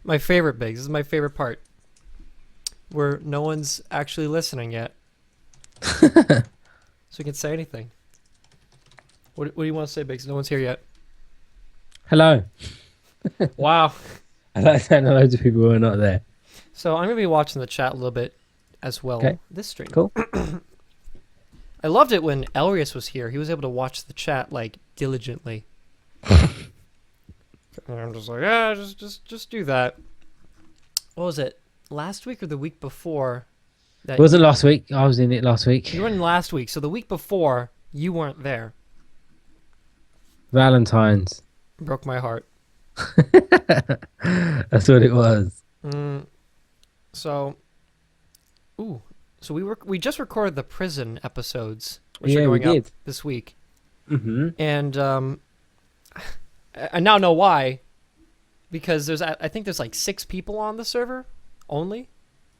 My favorite, Biggs. This is my favorite part. Where no one's actually listening yet. So we can say anything. What do you want to say, Biggs? No one's here yet. Hello. Wow. I don't know loads of people who are not there. So I'm going to be watching the chat a little bit as well Okay, this stream. cool. I loved it when Elrius was here. He was able to watch the chat like diligently. And I'm just like, yeah, just do that. What was it? Last week or the week before? It wasn't last week. I was in it last week. You were in last week, so the week before you weren't there. Valentine's. Broke my heart. That's what it was. So, so we just recorded the prison episodes, which are Yeah, we going up did. this week, Mm-hmm. and I now know why, because I think there's like 6 people on the server only.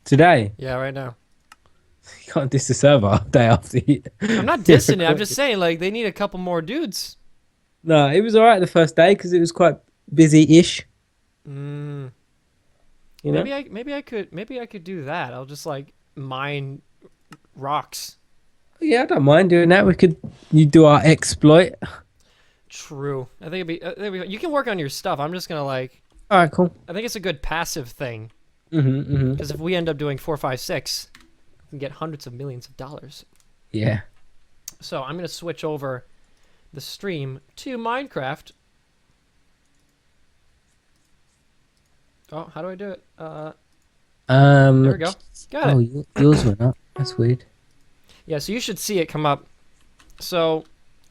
Today. Yeah, right now. You can't diss the server day after you. I'm not dissing it. I'm just saying like they need a couple more dudes. No, it was alright the first day because it was quite busy-ish. Mm. You know? Maybe I could do that. I'll just like mine rocks. Yeah, I don't mind doing that. You do our exploit. True. I think you can work on your stuff. I'm just gonna like. Alright, cool. I think it's a good passive thing Mm-hmm, mm-hmm. because if we end up doing 4, 5, 6, we can get hundreds of millions of dollars. Yeah. So I'm gonna switch over the stream to Minecraft. Oh, how do I do it? There we go. Got it. Yours went up. That's weird. Yeah, so you should see it come up. So,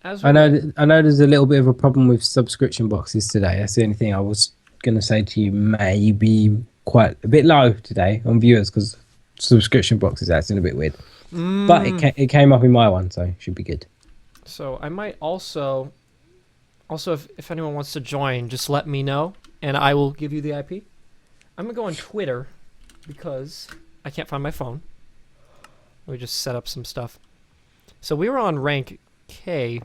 as I know there's a little bit of a problem with subscription boxes today. That's the only thing I was going to say to you. Maybe quite a bit low today on viewers because subscription boxes acting a bit weird. But it came up in my one, so it should be good. So I might also if anyone wants to join, just let me know and I will give you the IP. I'm gonna go on Twitter because I can't find my phone. Let me just set up some stuff. So we were on rank K.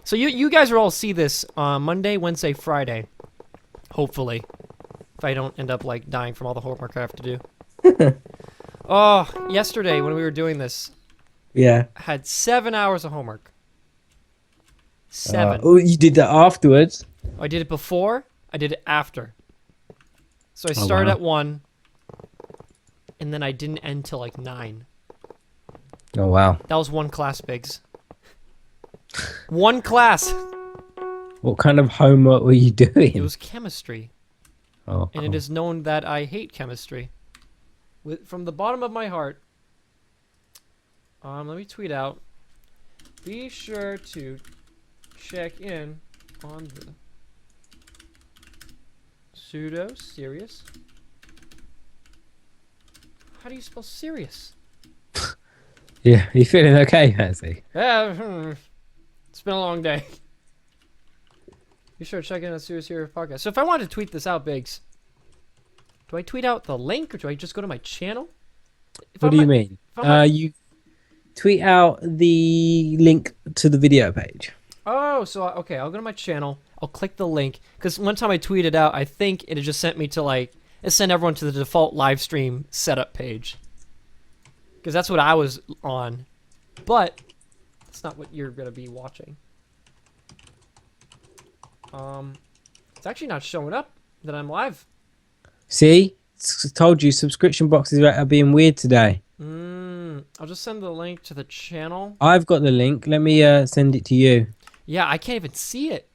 So you guys will all see this on Monday, Wednesday, Friday. Hopefully. If I don't end up like dying from all the homework I have to do. Oh, yesterday when we were doing this, Yeah. I had 7 hours of homework. 7. Oh, you did that afterwards? I did it before, I did it after. So I Oh, started wow. at 1, and then I didn't end till like 9. Oh, wow. That was one class, Biggs. One class. What kind of homework were you doing? It was chemistry. Oh, And cool. it is known that I hate chemistry. From the bottom of my heart. Let me tweet out. Be sure to check in on the pseudo serious. How do you spell serious? Yeah, you feeling okay, Nancy? Yeah, it's been a long day. Be sure to check in on Serious Hero Podcast. So if I wanted to tweet this out, Biggs, do I tweet out the link or do I just go to my channel? What do you mean? You tweet out the link to the video page. Oh, so okay, I'll go to my channel. I'll click the link because one time I tweeted out, I think it just sent me to like it sent everyone to the default live stream setup page because that's what I was on, but it's not what you're gonna be watching. It's actually not showing up that I'm live. See? Told you subscription boxes are being weird today. I'll just send the link to the channel. I've got the link. Let me send it to you. Yeah, I can't even see it.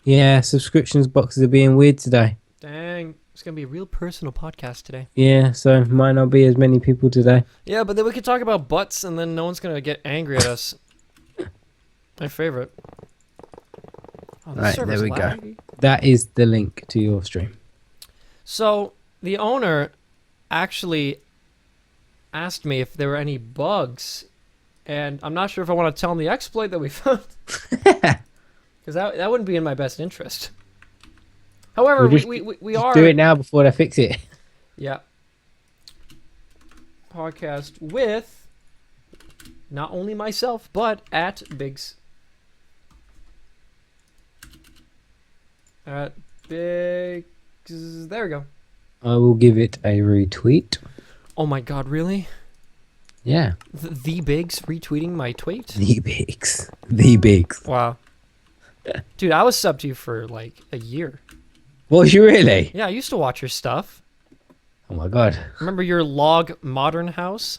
Yeah, subscriptions boxes are being weird today. Dang, it's gonna be a real personal podcast today. Yeah, so might not be as many people today. Yeah, but then we could talk about butts and then no one's gonna get angry at us. My favorite. Oh, this Right, server's there we go. laggy. That is the link to your stream. So, the owner actually asked me if there were any bugs, and I'm not sure if I want to tell him the exploit that we found. Because that wouldn't be in my best interest. However, we are... Do it now before they fix it. Yeah. Podcast with not only myself, but at Biggs. At Biggs... There we go. I will give it a retweet. Oh my god, really? Yeah. The Biggs retweeting my tweet? The Biggs. The Biggs. Wow. Dude, I was subbed to you for like a year. Was you really? Yeah, I used to watch your stuff. Oh my god. Remember your log modern house?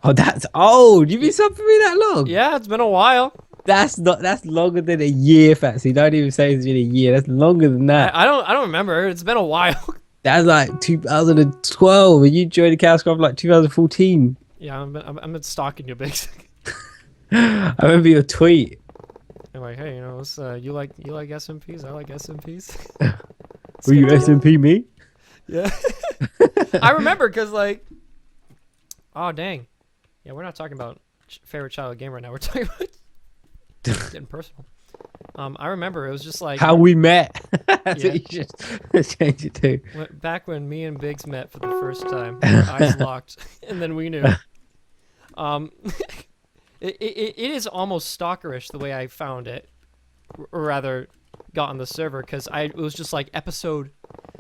Oh, that's old. You've been subbing me that long? Yeah, it's been a while. That's longer than a year, Fatsy. Don't even say it's been a year. That's longer than that. I don't remember. It's been a while. That's like 2012, and you joined the Chaos Club like 2014. Yeah, I'm been stalking you, Biggs. I remember your tweet. I'm like, hey, you know, you like SMPs? I like SMPs. Were you SMP me? Yeah. I remember because like, oh dang, yeah, we're not talking about favorite childhood game right now. We're talking about getting personal. I remember it was just like How we met. That's Yeah. what you should change it to. back when me and Biggs met for the first time, eyes locked, and then we knew. Um, it is almost stalkerish the way I found it, or rather, got on the server because it was just like episode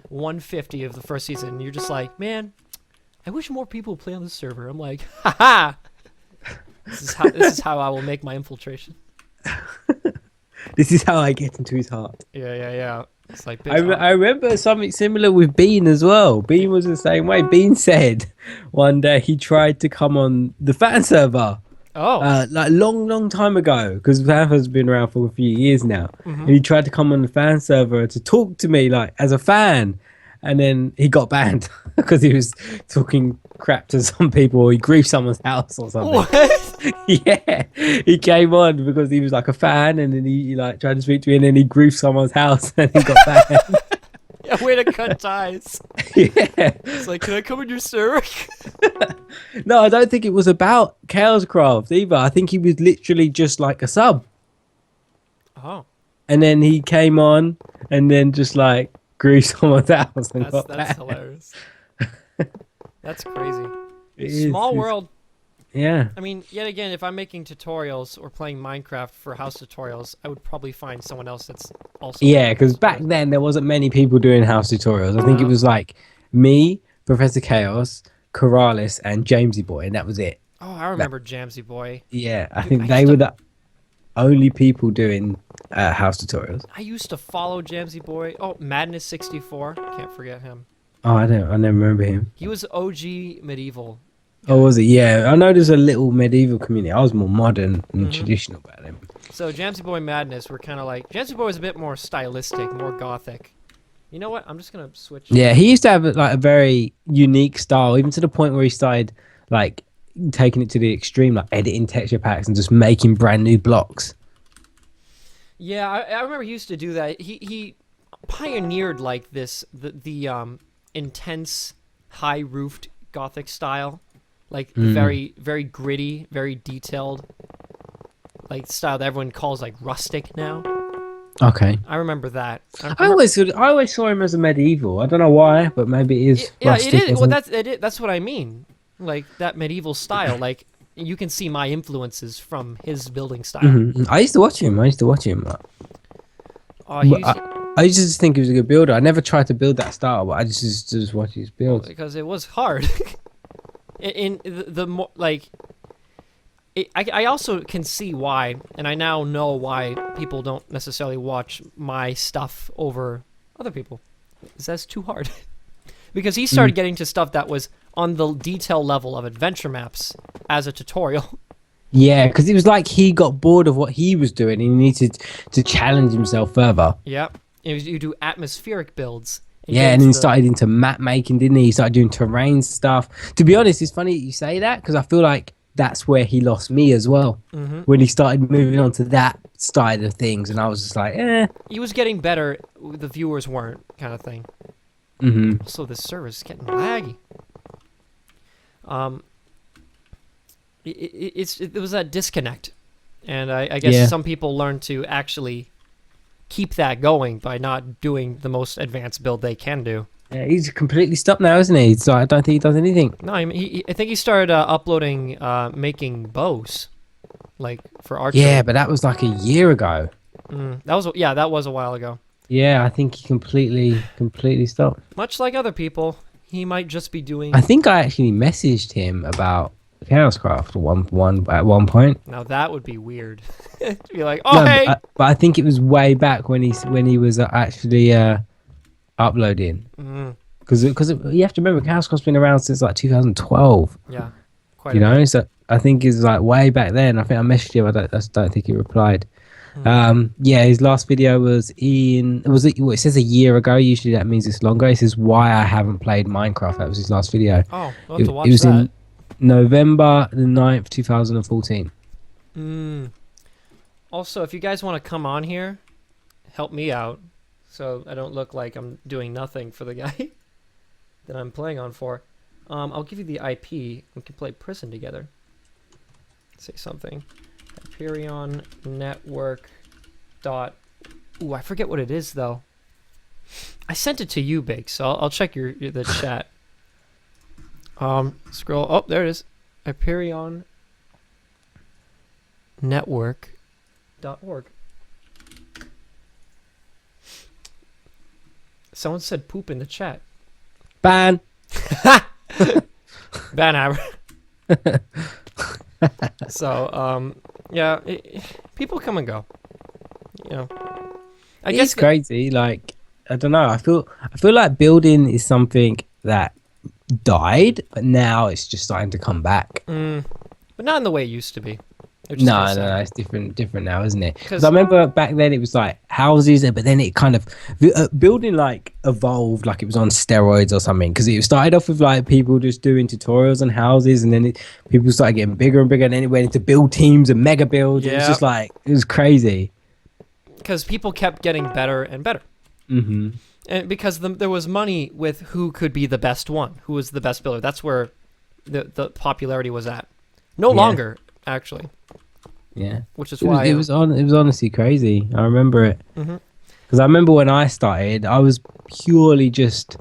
150 of the first season. And you're just like, man, I wish more people play on this server. I'm like, haha. This is how I will make my infiltration. This is how I get into his heart. Yeah. It's like I remember something similar with Bean as well. Bean was the same way. Bean said one day he tried to come on the fan server. Like long time ago, because fan has been around for a few years now. And he tried to come on the fan server to talk to me like as a fan, and then he got banned because he was talking crap to some people, or he griefed someone's house or something. What? Yeah, he came on because he was like a fan, and then he like tried to speak to me, and then he griefed someone's house, and he got banned. Yeah, way to cut ties. Yeah. It's like, can I come on your server? No, I don't think it was about Chaoscraft either. I think he was literally just like a sub. Oh, And then he came on and then just like grew someone's house and got that's banned. hilarious. That's crazy. It is, Small it's- world. Yeah. I mean, yet again, if I'm making tutorials or playing Minecraft for house tutorials, I would probably find someone else that's also. Yeah, because back then there wasn't many people doing house tutorials. I think it was like me, Professor Chaos, Corrales, and Jamesy Boy, and that was it. Oh, I remember Jamsy Boy. Yeah, I Dude, think I they used were to- the only people doing house tutorials. I used to follow Jamsy Boy. Oh, Madness64. Can't forget him. Oh, I never remember him. He was OG medieval. Oh, was it? Yeah, I know there's a little medieval community. I was more modern and traditional about him. So Jamsy Boy Madness were kind of like Jamsy Boy was a bit more stylistic, more gothic. You know what? I'm just gonna switch. Yeah, he used to have like a very unique style, even to the point where he started like taking it to the extreme, like editing texture packs and just making brand new blocks. Yeah, I remember he used to do that. He pioneered like this the intense high roofed gothic style, like the very gritty, very detailed, like style that everyone calls like rustic now. Okay. I remember that. I always saw him as a medieval. I don't know why, but maybe it is. Yeah, rustic it is. or Well, something. that's what I mean. Like that medieval style. Like you can see my influences from his building style. Mhm. I used to watch him. Oh, he I used to just think he was a good builder. I never tried to build that style, but I just watch his builds. because it was hard. in the more like. I also can see why, and I now know why people don't necessarily watch my stuff over other people. That's too hard. Because he started getting to stuff that was on the detail level of adventure maps as a tutorial. Yeah, because it was like he got bored of what he was doing and he needed to challenge himself further. Yep. You do atmospheric builds. Yeah, and then he started into map making, didn't he? He started doing terrain stuff. To be honest, it's funny you say that because I feel like that's where he lost me as well. When he started moving on to that side of things, and I was just like, eh. He was getting better, the viewers weren't, kind of thing. Mm-hmm. Also, this server's getting laggy. It was that disconnect, and I guess some people learn to actually keep that going by not doing the most advanced build they can do. Yeah, he's completely stopped now, isn't he? So I don't think he does anything. No, I mean, I think he started uploading, making bows, like for archery. Yeah, but that was like a year ago. That was a while ago. Yeah, I think he completely stopped. Much like other people, He might just be doing. I think I actually messaged him about Chaoscraft at one point. Now that would be weird. To be like, oh No, hey. but I think it was way back when he was actually uploading. Because you have to remember, Chaoscraft's been around since like 2012. Yeah, quite. You know, so I think it's like way back then. I think I messaged him. I just don't think he replied. Yeah, his last video was it says a year ago. Usually that means it's longer. It says why I haven't played Minecraft. That was his last video. Oh, I'll have to watch it was that. in November the 9th, 2014. Also, if you guys want to come on here, help me out, so I don't look like I'm doing nothing for the guy that I'm playing on for. I'll give you the IP. We can play Prison together. Say something. Hyperion Network dot. Ooh, I forget what it is though. I sent it to you, Big. So I'll check the chat. Scroll. Oh, there it is. Hyperion Network.org. Someone said poop in the chat. Ban. Ban Abra. So, yeah, people come and go. You know, I guess It's crazy. Like, I don't know. I feel like building is something that died, but now it's just starting to come back. but not in the way it used to be. No, it's different now, isn't it? Because I remember back then it was like houses, but then it kind of building like evolved, like it was on steroids or something. Because it started off with like people just doing tutorials on houses, and then people started getting bigger and bigger, and then it went into build teams and mega builds. Yeah. It was just like, it was crazy. Because people kept getting better and better. And because there was money with who could be the best one, who was the best builder. That's where the popularity was at. No longer, actually. Yeah, which is why it was honestly crazy. I remember it because I remember when I started, I was purely just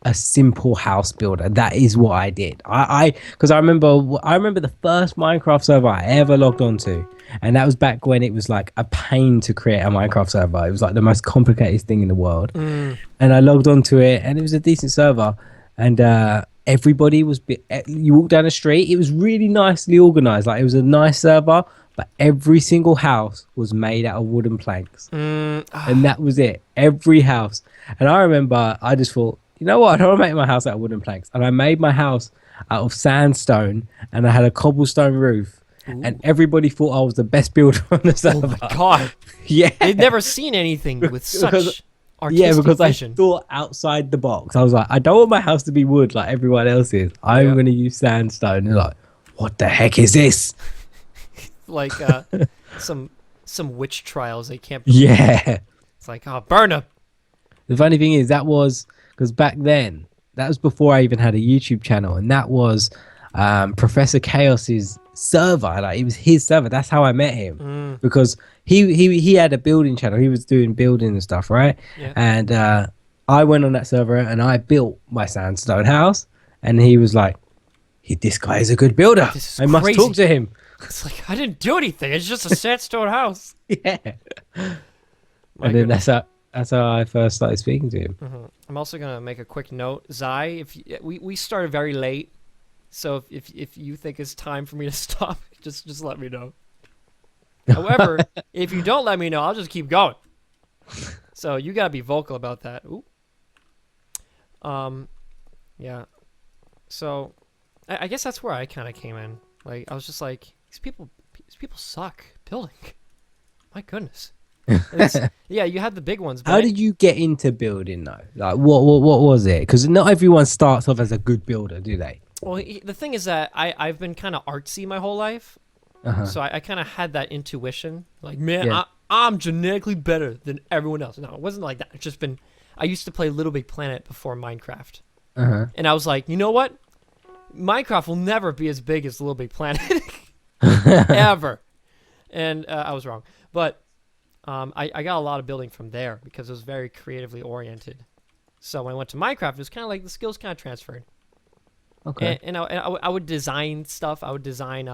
a simple house builder. That is what I did. Because I remember the first Minecraft server I ever logged onto, and that was back when it was like a pain to create a Minecraft server. It was like the most complicated thing in the world. And I logged onto it, and it was a decent server, and everybody was. You walk down the street, it was really nicely organized. Like, it was a nice server. But every single house was made out of wooden planks. And that was it. Every house. And I remember I just thought, you know what? I don't want to make my house out of wooden planks. And I made my house out of sandstone. And I had a cobblestone roof. Ooh. And everybody thought I was the best builder on the server. Oh my God. Yeah. They'd never seen anything with such artistic because vision. I thought outside the box. I was like, I don't want my house to be wood like everyone else's. I'm going to use sandstone. And they're like, what the heck is this? Like some witch trials they can't. Yeah, it's like, oh, burn them. The funny thing is that was because back then, that was before I even had a YouTube channel, and that was Professor Chaos's server. Like, it was his server. That's how I met him because he had a building channel. He was doing building and stuff, right? Yeah. And I went on that server and I built my sandstone house, and he was like, "This guy is a good builder. I must talk to him." It's like, I didn't do anything. It's just a sandstone house. Yeah. And then that's how I first started speaking to him. I'm also gonna make a quick note, Zai. If we started very late, so if you think it's time for me to stop, just let me know. However, if you don't let me know, I'll just keep going. So you gotta be vocal about that. Ooh. Yeah. So I guess that's where I kind of came in. Like, I was just like, these people suck building. My goodness. Yeah, you had the big ones. But how did you get into building though? Like, what was it? Because not everyone starts off as a good builder, do they? Well, the thing is that I've been kind of artsy my whole life, so I kind of had that intuition. Like, man, I'm genetically better than everyone else. No, it wasn't like that. It's just been. I used to play Little Big Planet before Minecraft, and I was like, you know what? Minecraft will never be as big as Little Big Planet ever, and I was wrong. But I got a lot of building from there because it was very creatively oriented. So when I went to Minecraft, it was kind of like the skills kind of transferred. Okay. And I would design stuff. I would design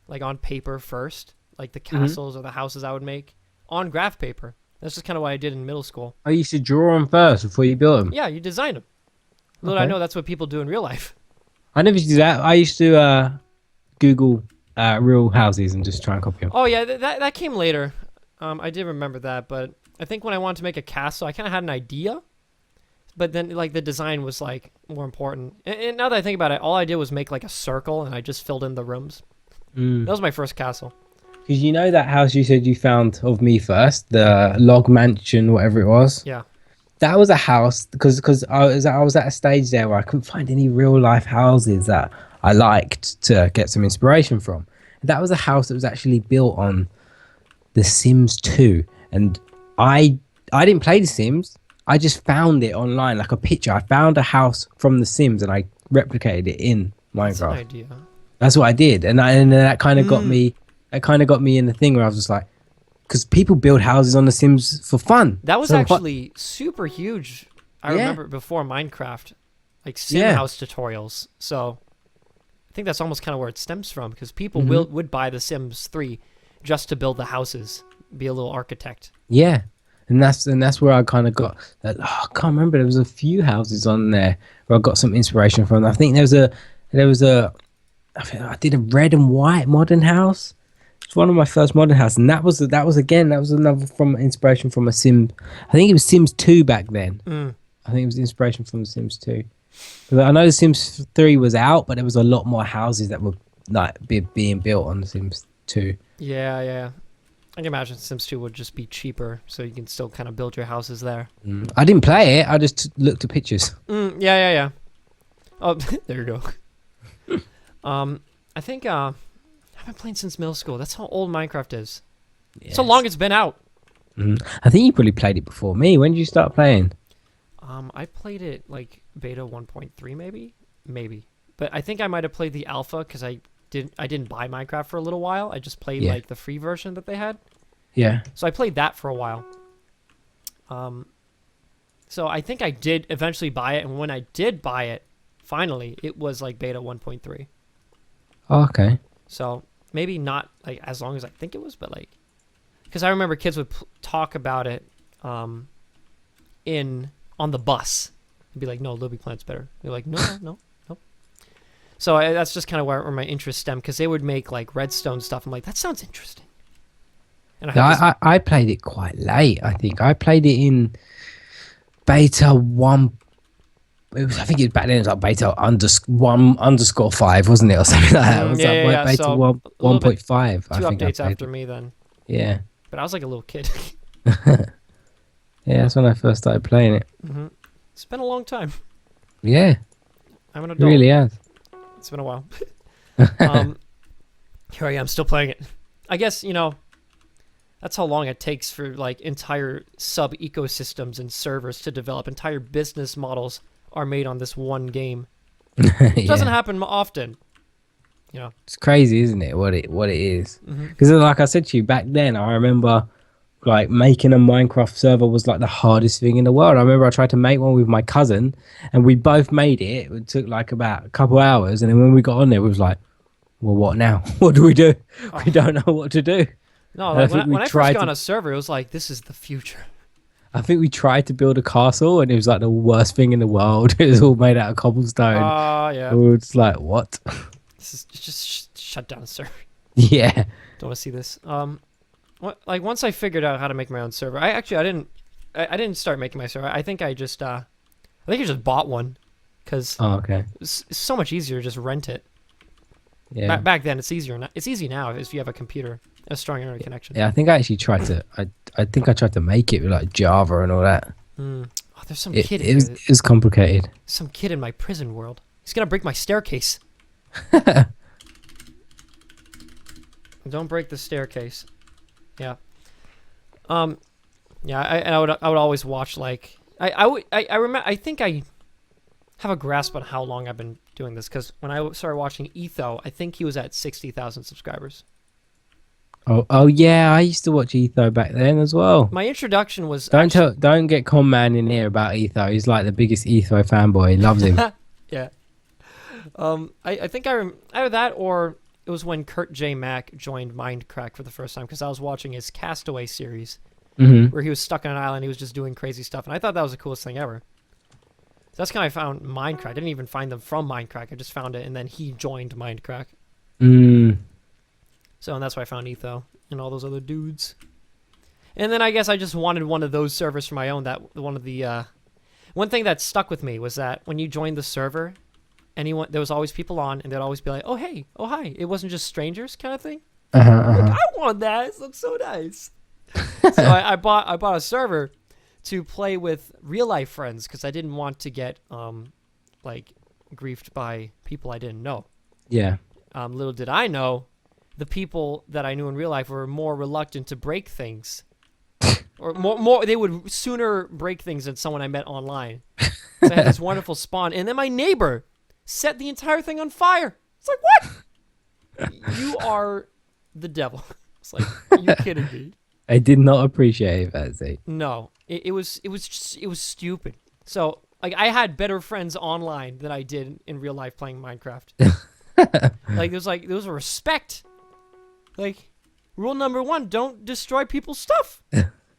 like on paper first, like the castles or the houses I would make on graph paper. That's just kind of what I did in middle school. Oh, you should draw them first before you build them. Yeah, you design them. Little I know that's what people do in real life. I never used to do that. I used to Google real houses and just try and copy them. Oh yeah, that came later. I did remember that, but I think when I wanted to make a castle, I kind of had an idea, but then like the design was like more important. And now that I think about it, all I did was make like a circle, and I just filled in the rooms. That was my first castle. Because you know that house you said you found of me first, the log mansion, whatever it was. Yeah. That was a house because I was at a stage there where I couldn't find any real life houses that I liked to get some inspiration from. That was a house that was actually built on The Sims 2, and I didn't play The Sims. I just found it online, like a picture. I found a house from The Sims and I replicated it in Minecraft. That's an idea. That's what I did, and that kind of got me. That kind of got me in the thing where I was just like, because people build houses on The Sims for fun. That was actually super huge. I remember before Minecraft, like Sim house tutorials. So I think that's almost kind of where it stems from, because people would buy The Sims 3 just to build the houses, be a little architect. Yeah, and that's where I kind of got that. Oh, I can't remember. There was a few houses on there where I got some inspiration from. I think there was a. I did a red and white modern house. It's one of my first modern houses, and that was another from inspiration from a Sim. I think it was Sims 2 back then. I think it was inspiration from the Sims 2. I know the Sims 3 was out, but there was a lot more houses that were like being built on the Sims 2. Yeah. I can imagine Sims 2 would just be cheaper, so you can still kind of build your houses there. I didn't play it. I just looked at pictures. Yeah. Oh, there you go. I think I've been playing since middle school. That's how old Minecraft is. Yes. So long it's been out. I think you probably played it before me. When did you start playing? I played it like beta 1.3 maybe. But I think I might have played the alpha because I didn't buy Minecraft for a little while. I just played like the free version that they had. Yeah. So I played that for a while. So I think I did eventually buy it, and when I did buy it, finally, it was like beta 1.3. Oh, okay. So maybe not like as long as I think it was, but like, because I remember kids would talk about it on the bus and be like, no, Little Big Planet's better. They're like, no. So that's just kind of where my interest stemmed, because they would make like redstone stuff. I'm like, that sounds interesting. And I played it quite late. I think I played it in beta 1. I think it was back then. It was like beta _1_5, wasn't it, or something like that? It was beta so 1.5. I think updates after me then. Yeah. But I was like a little kid. Yeah, that's when I first started playing it. It's been a long time. Yeah. I'm an adult. It really has. It's been a while. Here I am, still playing it. I guess, that's how long it takes for like entire sub ecosystems and servers to develop. Entire business models are made on this one game. It doesn't happen often. It's crazy, isn't it? What it is. Because like I said to you back then, I remember like making a Minecraft server was like the hardest thing in the world. I remember I tried to make one with my cousin, and we both made it. It took like about a couple hours, and then when we got on there, we was like, well, what now? What do we do? We don't know what to do. No, like when I first got on a server, it was like, this is the future. I think we tried to build a castle, and it was like the worst thing in the world. It was all made out of cobblestone. Yeah. We were just like, what? This is just shut down the server. Yeah. Don't want to see this. Like once I figured out how to make my own server, I didn't start making my server. I think I just bought one, because it's so much easier to just rent it. Yeah. Back then, it's easier. It's easy now if you have a computer, a strong internet connection. Yeah, I think I actually tried to. I think I tried to make it with like Java and all that. Oh, there's some kid. It was complicated. Some kid in my prison world. He's gonna break my staircase. Don't break the staircase. Yeah. Yeah. I would always watch like I remember. I think I have a grasp on how long I've been doing this, because when I started watching Etho, I think he was at 60,000 subscribers. Oh yeah, I used to watch Etho back then as well. My introduction was don't get Con Man in here about Etho. He's like the biggest Etho fanboy. He loves him. Yeah. I think either that, or it was when Kurt J. Mack joined Mindcrack for the first time, because I was watching his Castaway series, where he was stuck on an island. He was just doing crazy stuff, and I thought that was the coolest thing ever. So that's kind of how I found Minecraft. I didn't even find them from Minecraft. I just found it, and then he joined Minecraft. So, and that's why I found Etho and all those other dudes. And then I guess I just wanted one of those servers for my own. That one of the one thing that stuck with me was that when you joined the server, there was always people on, and they'd always be like, "Oh hey, oh hi." It wasn't just strangers kind of thing. Like, I want that. It looks so nice. So I bought a server to play with real life friends because I didn't want to get like griefed by people I didn't know. Yeah. Little did I know, the people that I knew in real life were more reluctant to break things, or more they would sooner break things than someone I met online. So I had this wonderful spawn, and then my neighbor set the entire thing on fire. It's like, what? You are the devil. It's like, are you kidding me? I did not appreciate it, Patsy. No, it was stupid. So like I had better friends online than I did in real life playing Minecraft. Like there was a respect. Like rule number 1, don't destroy people's stuff.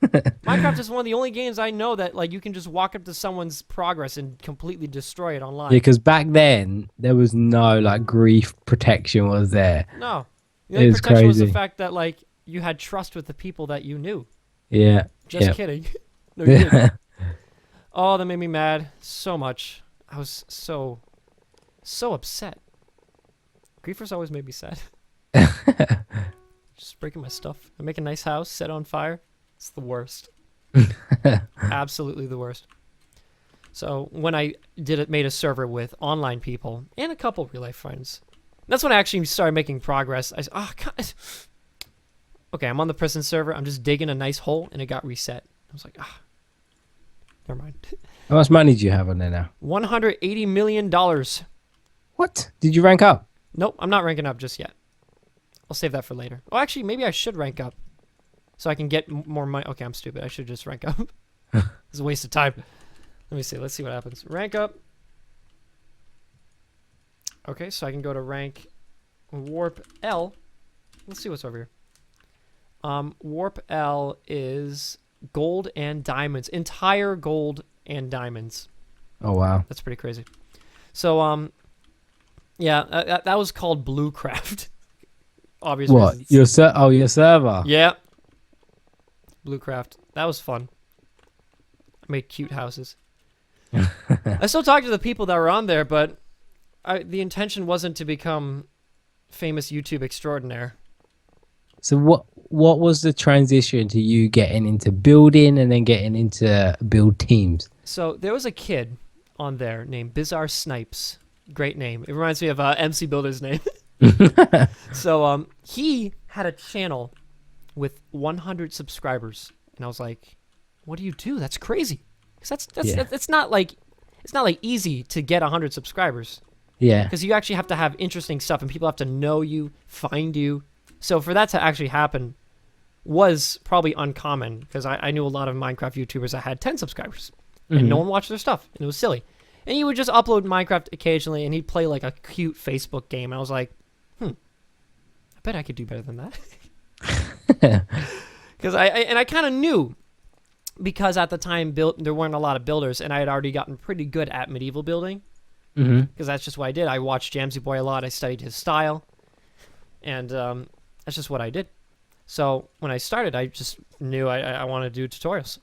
Minecraft is one of the only games I know that like you can just walk up to someone's progress and completely destroy it online. Yeah, because back then there was no like grief protection was there. No, the only protection was the fact that like you had trust with the people that you knew. Yeah. Just kidding. No, you didn't. Oh, that made me mad so much. I was so upset. Griefers always made me sad. Just breaking my stuff. I make a nice house, set on fire. It's the worst. Absolutely the worst. So when I made a server with online people and a couple real life friends, that's when I actually started making progress. I said, oh, God. Okay, I'm on the prison server. I'm just digging a nice hole, and it got reset. I was like, never mind. How much money do you have on there now? $180 million. What? Did you rank up? Nope, I'm not ranking up just yet. I'll save that for later. Oh, actually, maybe I should rank up so I can get more money. Okay, I'm stupid. I should just rank up. It's a waste of time. Let me see. Let's see what happens. Rank up. Okay, so I can go to rank Warp L. Let's see what's over here. Warp L is gold and diamonds. Entire gold and diamonds. Oh, wow. That's pretty crazy. So, yeah, that was called Bluecraft. Obviously. What? Your server? Yeah. Bluecraft. That was fun. I made cute houses. I still talk to the people that were on there, but the intention wasn't to become famous YouTube extraordinaire. So what was the transition to you getting into building and then getting into build teams? So there was a kid on there named Bizarre Snipes. Great name. It reminds me of MC Builder's name. So he had a channel with 100 subscribers, and I was like, "What do you do? That's crazy." Because that's not like easy to get 100 subscribers. Yeah. Because you actually have to have interesting stuff, and people have to know you, find you. So for that to actually happen was probably uncommon, because I knew a lot of Minecraft YouTubers that had 10 subscribers, and no one watched their stuff, and it was silly. And he would just upload Minecraft occasionally, and he'd play like a cute Facebook game. And I was like, I bet I could do better than that. Because I kind of knew, because at the time there weren't a lot of builders, and I had already gotten pretty good at medieval building. Because that's just what I did. I watched Jamsy Boy a lot. I studied his style, and that's just what I did. So when I started, I just knew I wanted to do tutorials,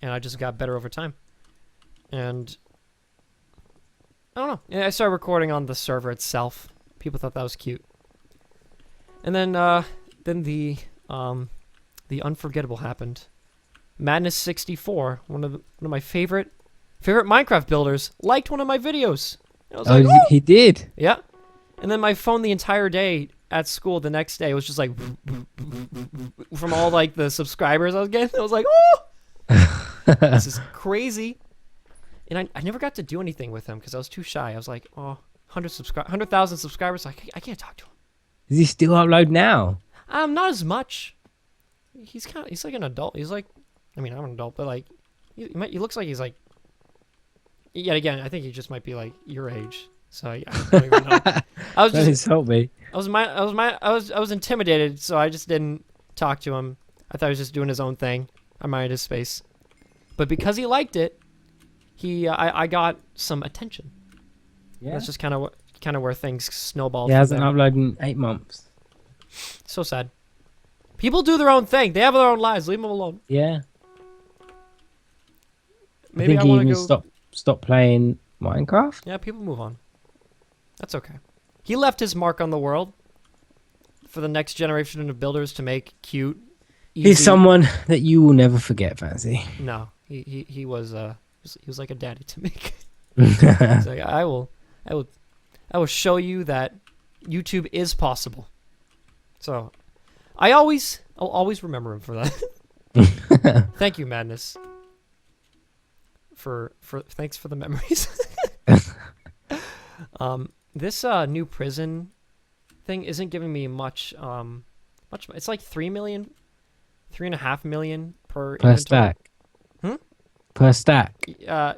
and I just got better over time. And I don't know. Yeah, I started recording on the server itself. People thought that was cute. And then the unforgettable happened. Madness64, one of my favorite Minecraft builders, liked one of my videos. And I was like, oh, he did. Yeah. And then my phone the entire day at school the next day was just like from all like the subscribers I was getting. I was like, oh, this is crazy. And I never got to do anything with him because I was too shy. I was like, oh, 100,000 subscribers. I can't talk to him. Does he still upload now? Not as much. He's like an adult. He's like, I mean, I'm an adult, but like, he looks like he's like. Yet again, I think he just might be like your age. So I don't even know. I was just help me. I was intimidated, so I just didn't talk to him. I thought he was just doing his own thing. I minded his space. But because he liked it, I got some attention. Yeah. That's just kind of where things snowballed. He from hasn't there. uploaded in 8 months. So sad. People do their own thing. They have their own lives. Leave them alone. Yeah. Maybe I think he want to even go. stop playing Minecraft. Yeah, people move on. That's okay. He left his mark on the world for the next generation of builders to make cute, easy. He's someone that you will never forget, Fancy. No, he was he was like a daddy to me. He's like, I will show you that YouTube is possible. So, I'll always remember him for that. Thank you, Madness. Thanks for the memories. This new prison thing isn't giving me much. It's like 3.5 million per inventory. stack. Hmm? Per stack.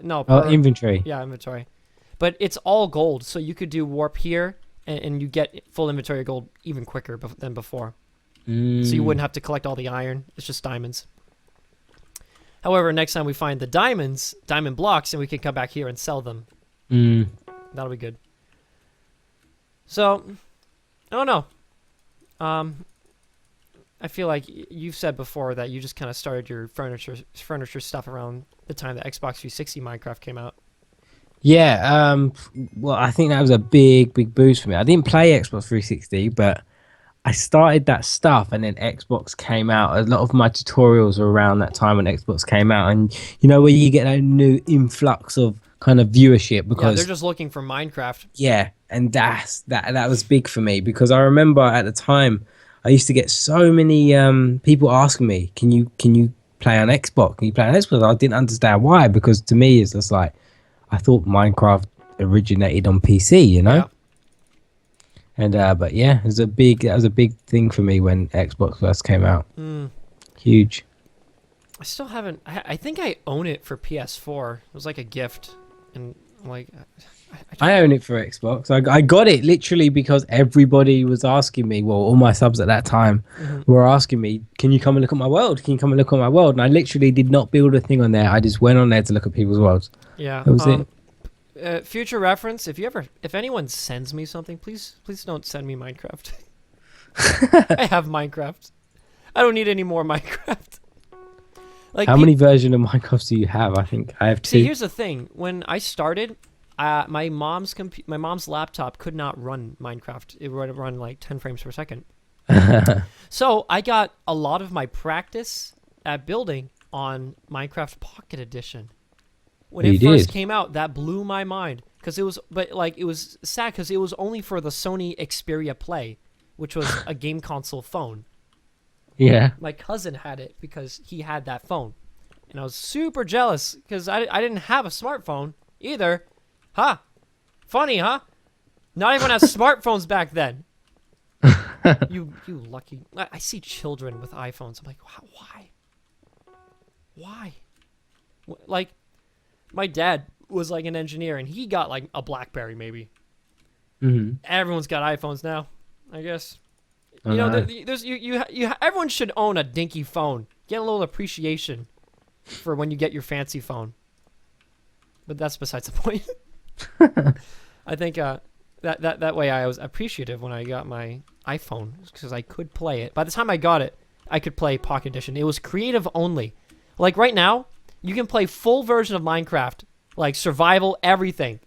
No. Oh, Per, inventory. Yeah, inventory. But it's all gold, so you could do warp here, and you get full inventory of gold even quicker than before. So you wouldn't have to collect all the iron. It's just diamonds. However, next time we find the diamond blocks, and we can come back here and sell them. That'll be good. So, I don't know. I feel like you've said before that you just kind of started your furniture stuff around the time the Xbox 360 Minecraft came out. Yeah. Well, I think that was a big boost for me. I didn't play Xbox 360, but I started that stuff, and then Xbox came out. A lot of my tutorials were around that time when Xbox came out, and you know where you get that new influx of kind of viewership because yeah, they're just looking for Minecraft. Yeah, and that was big for me because I remember at the time I used to get so many people asking me, "Can you play on Xbox? Can you play on Xbox?" I didn't understand why, because to me it's just like I thought Minecraft originated on PC, you know. Yeah. And but yeah, that was a big thing for me when Xbox first came out. Huge. I still haven't. I think I own it for PS4. It was like a gift, and like I own it for Xbox. I got it literally because everybody was asking me. Well, all my subs at that time were asking me, "Can you come and look at my world? Can you come and look at my world?" And I literally did not build a thing on there. I just went on there to look at people's worlds. Yeah, that was it. Future reference: if anyone sends me something, please don't send me Minecraft. I have Minecraft. I don't need any more Minecraft. Like, how many versions of Minecraft do you have? I think I have 2. See, here's the thing: when I started, my mom's laptop could not run Minecraft. It would run like 10 frames per second. So I got a lot of my practice at building on Minecraft Pocket Edition. When it first came out, that blew my mind because it was sad because it was only for the Sony Xperia Play, which was a game console phone. Yeah. My cousin had it because he had that phone, and I was super jealous because I didn't have a smartphone either. Huh? Funny, huh? Not everyone has smartphones back then. You lucky. I see children with iPhones. I'm like, why? Like, my dad was like an engineer, and he got like a BlackBerry maybe. Everyone's got iPhones now, I guess. You know, there's everyone should own a dinky phone. Get a little appreciation for when you get your fancy phone. But that's besides the point. I think that way I was appreciative when I got my iPhone because I could play it. By the time I got it, I could play Pocket Edition. It was creative only. Like right now, you can play full version of Minecraft, like survival, everything.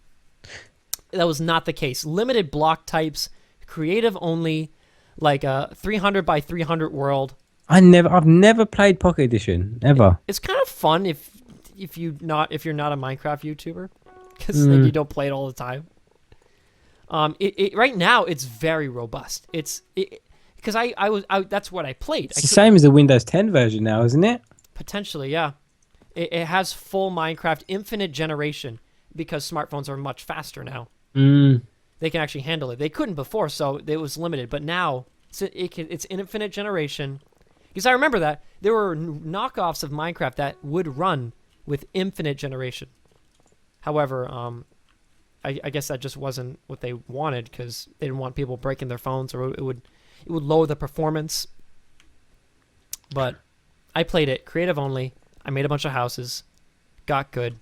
That was not the case. Limited block types, creative only, like a 300 by 300 world. I've never played Pocket Edition ever. It's kind of fun if you're not a Minecraft YouTuber, because you don't play it all the time. Right now it's very robust. Because that's what I played. It's the same as the Windows 10 version now, isn't it? Potentially, yeah. It has full Minecraft infinite generation because smartphones are much faster now. They can actually handle it. They couldn't before, so it was limited. But now it's infinite generation. Because I remember that there were knockoffs of Minecraft that would run with infinite generation. However, I guess that just wasn't what they wanted because they didn't want people breaking their phones, or it would lower the performance. But I played it creative only. I made a bunch of houses, got good,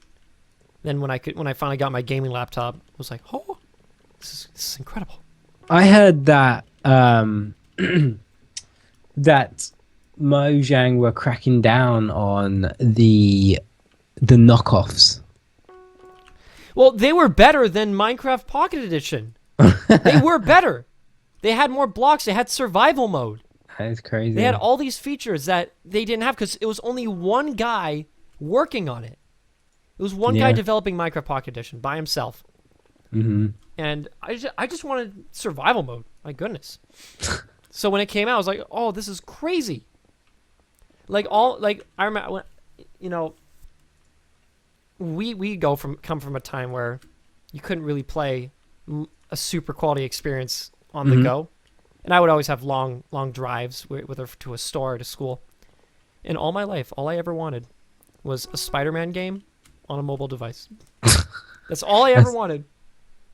Then when I finally got my gaming laptop, I was like, oh, this is incredible. I heard that that Mojang were cracking down on the knockoffs. Well, they were better than Minecraft Pocket Edition. They were better. They had more blocks. They had survival mode. That is crazy. They had all these features that they didn't have because it was only one guy working on it. It was one guy developing Minecraft Pocket Edition by himself. Mm-hmm. And I just wanted survival mode. My goodness. So when it came out, I was like, oh, this is crazy. I remember when, we come from a time where you couldn't really play a super quality experience on the go. And I would always have long drives whether to a store or to school. In all my life, all I ever wanted was a Spider-Man game on a mobile device. That's all I ever wanted.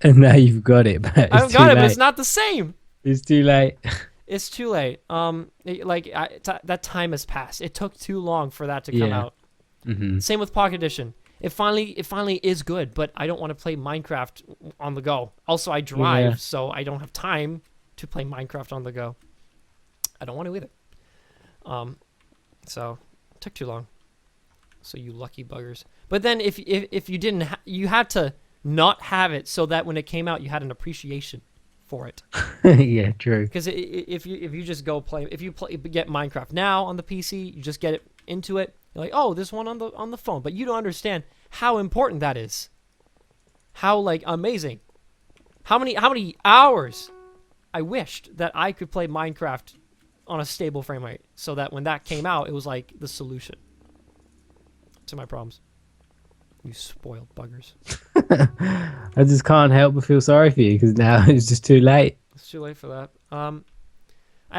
And now you've got it, but I've got it, but it's not the same. It's too late. It's too late. That time has passed. It took too long for that to come out. Mm-hmm. Same with Pocket Edition. It finally is good, but I don't want to play Minecraft on the go. Also, I drive, so I don't have time to play Minecraft on the go. I don't want to either. So it took too long. So you lucky buggers. But then if you didn't, you had to not have it so that when it came out, you had an appreciation for it. Yeah, true. Because if you just go play, get Minecraft now on the PC, you just get it into it. You're like, oh, this one on the phone, but you don't understand how important that is. How amazing. How many hours I wished that I could play Minecraft on a stable frame rate, so that when that came out, it was like the solution to my problems. You spoiled buggers. I just can't help but feel sorry for you because now it's just too late. It's too late for that. I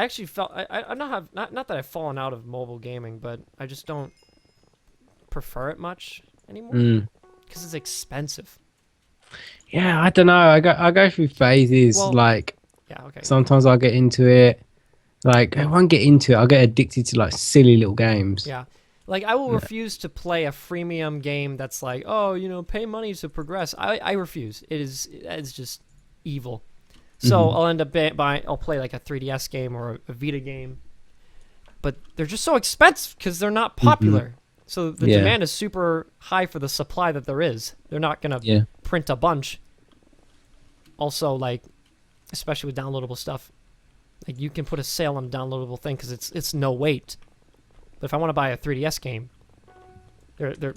actually felt I'm not that I've fallen out of mobile gaming, but I just don't prefer it much anymore because it's expensive. Yeah, I don't know. I go through phases. Yeah, okay. Sometimes I'll get into it. Like I won't get into it. I'll get addicted to like silly little games. Yeah. Like, I will refuse to play a freemium game that's like, oh, pay money to progress. I refuse. It's just evil. So I'll end up I'll play like a 3DS game or a Vita game. But they're just so expensive because they're not popular. So the demand is super high for the supply that there is. They're not going to print a bunch. Also, especially with downloadable stuff, you can put a sale on a downloadable thing because it's no weight. But if I want to buy a 3DS game, they're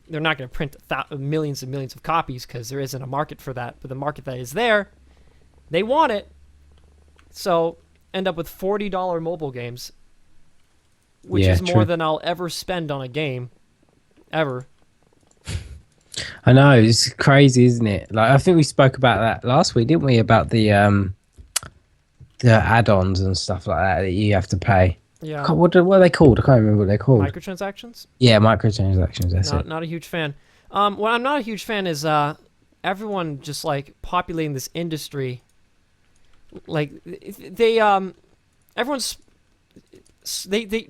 not going to print millions and millions of copies because there isn't a market for that. But the market that is there, they want it. So end up with $40 mobile games, which is more than I'll ever spend on a game, ever. I know, it's crazy, isn't it? I think we spoke about that last week, didn't we? About the add-ons and stuff like that you have to pay. Yeah. What are they called? I can't remember what they're called. Microtransactions? Yeah, microtransactions. That's it. Not a huge fan. What I'm not a huge fan is everyone just populating this industry.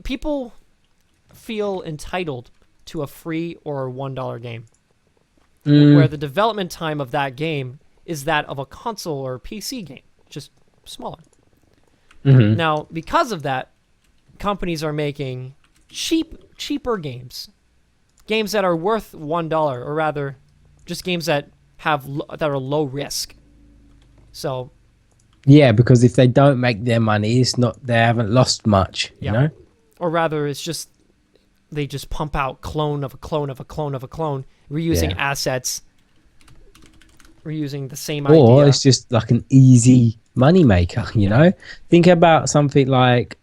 People feel entitled to a free or $1 game, where the development time of that game is that of a console or PC game, just smaller. Now, because of that, companies are making cheaper games that are worth $1, or rather, just games that that are low risk. So, yeah, because if they don't make their money, they haven't lost much, you know. Or rather, it's just they just pump out clone of a clone of a clone of a clone, reusing assets, reusing the same idea. Or it's just like an easy money maker, you know. Think about something like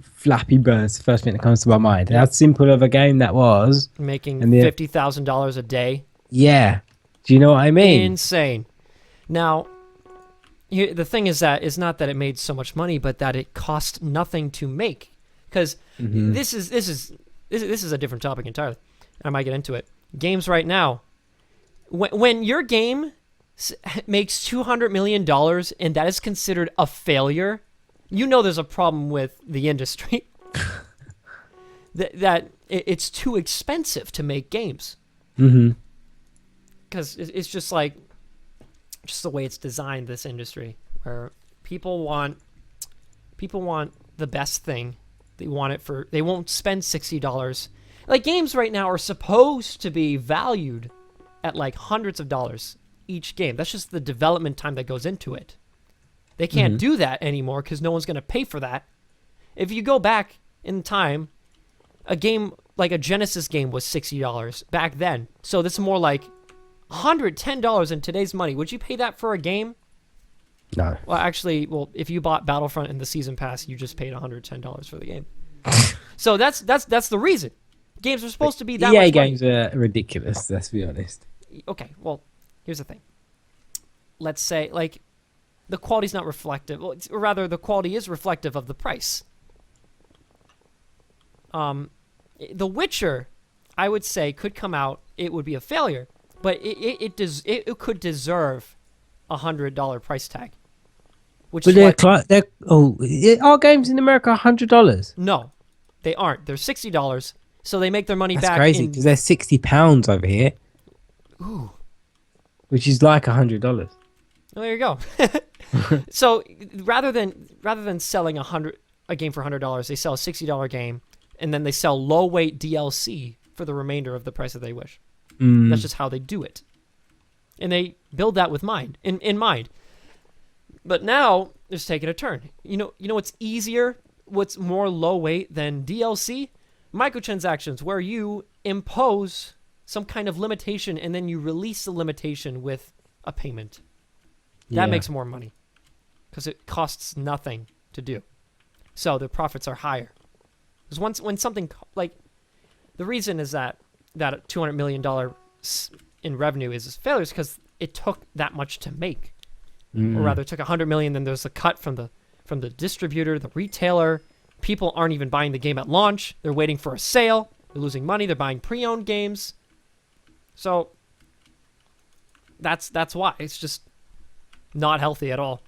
Flappy Bird's the first thing that comes to my mind. How simple of a game that was. Making $50,000 a day. Yeah. Do you know what I mean? Insane. Now, the thing is that it's not that it made so much money, but that it cost nothing to make. Because this is a different topic entirely. I might get into it. Games right now, when your game makes $200 million and that is considered a failure, there's a problem with the industry. that it's too expensive to make games. because it's just like just the way it's designed, this industry, where people want the best thing. They want it for, they won't spend $60. Like, games right now are supposed to be valued at like hundreds of dollars each game. That's just the development time that goes into it. They can't do that anymore because no one's going to pay for that. If you go back in time, a game like a Genesis game was $60 back then. So this is more like $110 in today's money. Would you pay that for a game? No. Well, actually, if you bought Battlefront in the season pass, you just paid $110 for the game. So that's the reason. Games are supposed to be that much money. games are ridiculous, let's be honest. Okay, well, here's the thing. Let's say, like, the quality's not reflective. Or rather, the quality is reflective of the price. The Witcher, I would say, could come out. It would be a failure, but it could deserve $100 price tag. Which but are games in America $100? No, they aren't. They're $60. So they make their money back. That's crazy because they're £60 over here. Ooh. Which is like $100. Well, there you go. So rather than selling a game for $100, they sell a $60 game, and then they sell low weight DLC for the remainder of the price that they wish. That's just how they do it, and they build that with in mind. But now it's taking a turn. You know what's easier? What's more low weight than DLC? Microtransactions, where you impose some kind of limitation and then you release the limitation with a payment. That makes more money because it costs nothing to do. So the profits are higher. Because when something like, the reason is that $200 million in revenue is a failure is because it took that much to make. Or rather, it took $100 million, then there's a cut from the distributor, the retailer. People aren't even buying the game at launch. They're waiting for a sale. They're losing money. They're buying pre-owned games. So that's why. It's just not healthy at all.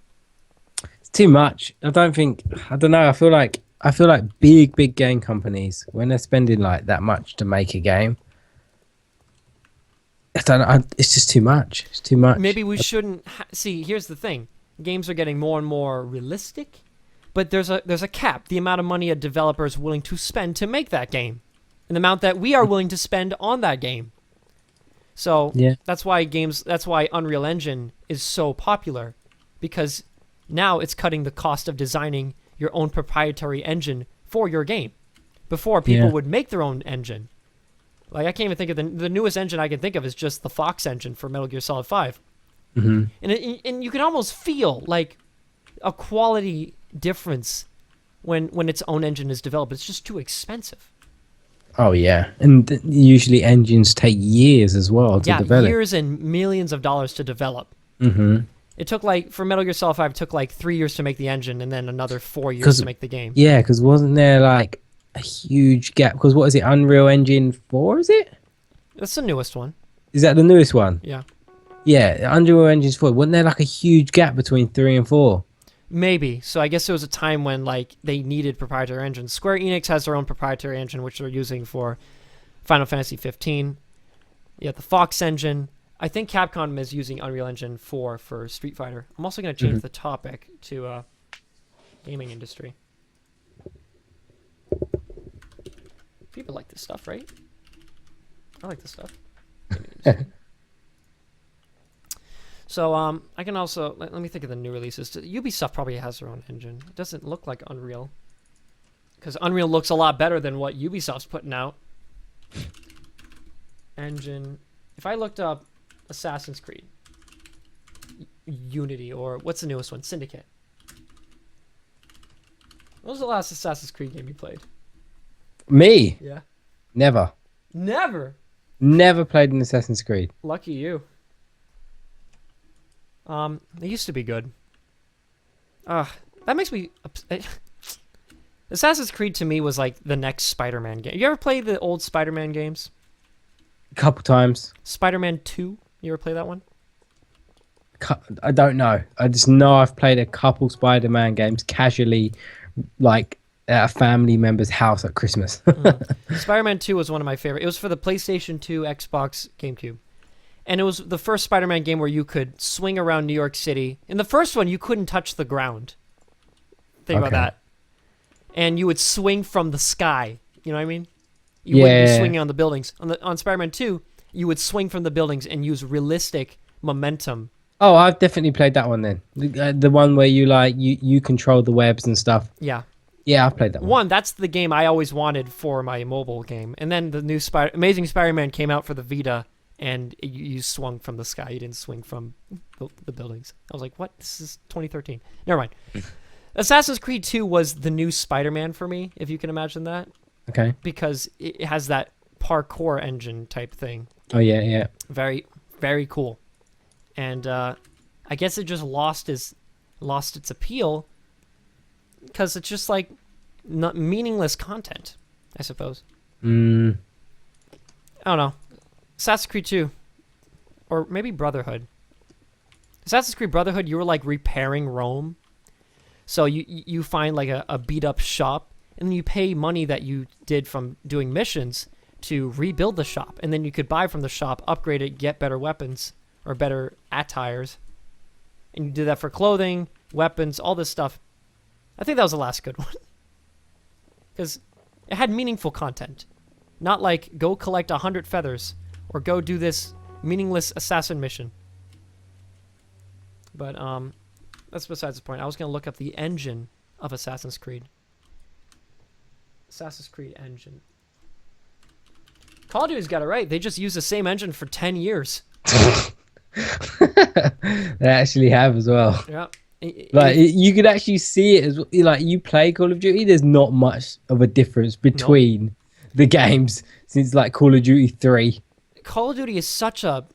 It's too much. I don't know. I feel like big game companies, when they're spending like that much to make a game, it's just too much. It's too much. Maybe we shouldn't see. Here's the thing: games are getting more and more realistic, but there's a cap. The amount of money a developer is willing to spend to make that game, and the amount that we are willing to spend on that game. So that's why Unreal Engine is so popular, because now it's cutting the cost of designing your own proprietary engine for your game. Before, people would make their own engine. Like, I can't even think of the newest engine I can think of is just the Fox engine for Metal Gear Solid 5. And you can almost feel like a quality difference when its own engine is developed. It's just too expensive. Oh yeah, and usually engines take years as well to develop. Yeah, years and millions of dollars to develop. It took for Metal Gear Solid 5, it took 3 years to make the engine, and then another 4 years to make the game. Yeah, because wasn't there a huge gap? Because what is it, Unreal Engine 4, is it? That's the newest one. Is that the newest one? Yeah. Yeah, Unreal Engine 4. Wasn't there a huge gap between 3 and 4? Maybe. So I guess there was a time when they needed proprietary engines. Square Enix has their own proprietary engine, which they're using for Final Fantasy 15. You have the Fox engine. I think Capcom is using Unreal Engine 4 for Street Fighter. I'm also going to change the topic to gaming industry. People like this stuff, right? I like this stuff. So I can also let me think of the new releases. Ubisoft probably has their own engine. It doesn't look like Unreal, because Unreal looks a lot better than what Ubisoft's putting out. Engine. If I looked up Assassin's Creed, Unity, or what's the newest one? Syndicate. What was the last Assassin's Creed game you played? Me? Yeah. Never. Never? Never played an Assassin's Creed. Lucky you. They used to be good. That makes me... Assassin's Creed to me was the next Spider-Man game. You ever play the old Spider-Man games? A couple times. Spider-Man 2? You ever play that one? I don't know. I just know I've played a couple Spider-Man games casually, at a family member's house at Christmas. Spider-Man 2 was one of my favorite. It was for the PlayStation 2, Xbox, GameCube. And it was the first Spider-Man game where you could swing around New York City. In the first one, you couldn't touch the ground. Think about that. And you would swing from the sky. You know what I mean? You wouldn't be swinging on the buildings. On Spider-Man 2, you would swing from the buildings and use realistic momentum. Oh, I've definitely played that one then. The one where you control the webs and stuff. Yeah. Yeah, I've played that one. That's the game I always wanted for my mobile game. And then the new Amazing Spider-Man came out for the Vita, and you swung from the sky. You didn't swing from the buildings. I was like, what? This is 2013. Never mind. Assassin's Creed 2 was the new Spider-Man for me, if you can imagine that. Okay. Because it has that parkour engine type thing. Oh, yeah. Very, very cool. And I guess it just lost its appeal because it's just like not meaningless content, I suppose. I don't know. Assassin's Creed 2. Or maybe Brotherhood. Assassin's Creed Brotherhood, you were like repairing Rome. So you find like a beat up shop, and then you pay money that you did from doing missions to rebuild the shop. And then you could buy from the shop, upgrade it, get better weapons or better attires. And you do that for clothing, weapons, all this stuff. I think that was the last good one. Because it had meaningful content. Not like, go collect 100 feathers, or go do this meaningless assassin mission. But, that's besides the point. I was going to look up the engine of Assassin's Creed. Assassin's Creed engine. Call of Duty's got it right. They just use the same engine for 10 years. They actually have as well. Yeah. You could actually see it as like you play Call of Duty. There's not much of a difference between the games since like Call of Duty 3. Call of Duty is such a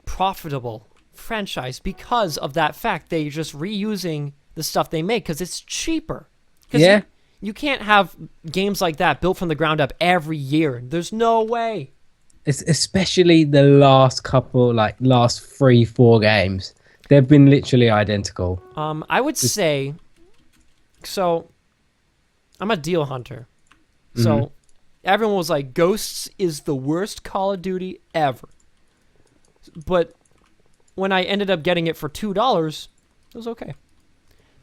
profitable franchise because of that fact. They're just reusing the stuff they make because it's cheaper. Yeah. You can't have games like that built from the ground up every year. There's no way. It's especially the last 3-4 games. They've been literally identical. I would say, so I'm a deal hunter. So everyone was like, Ghosts is the worst Call of Duty ever. But when I ended up getting it for $2, it was okay.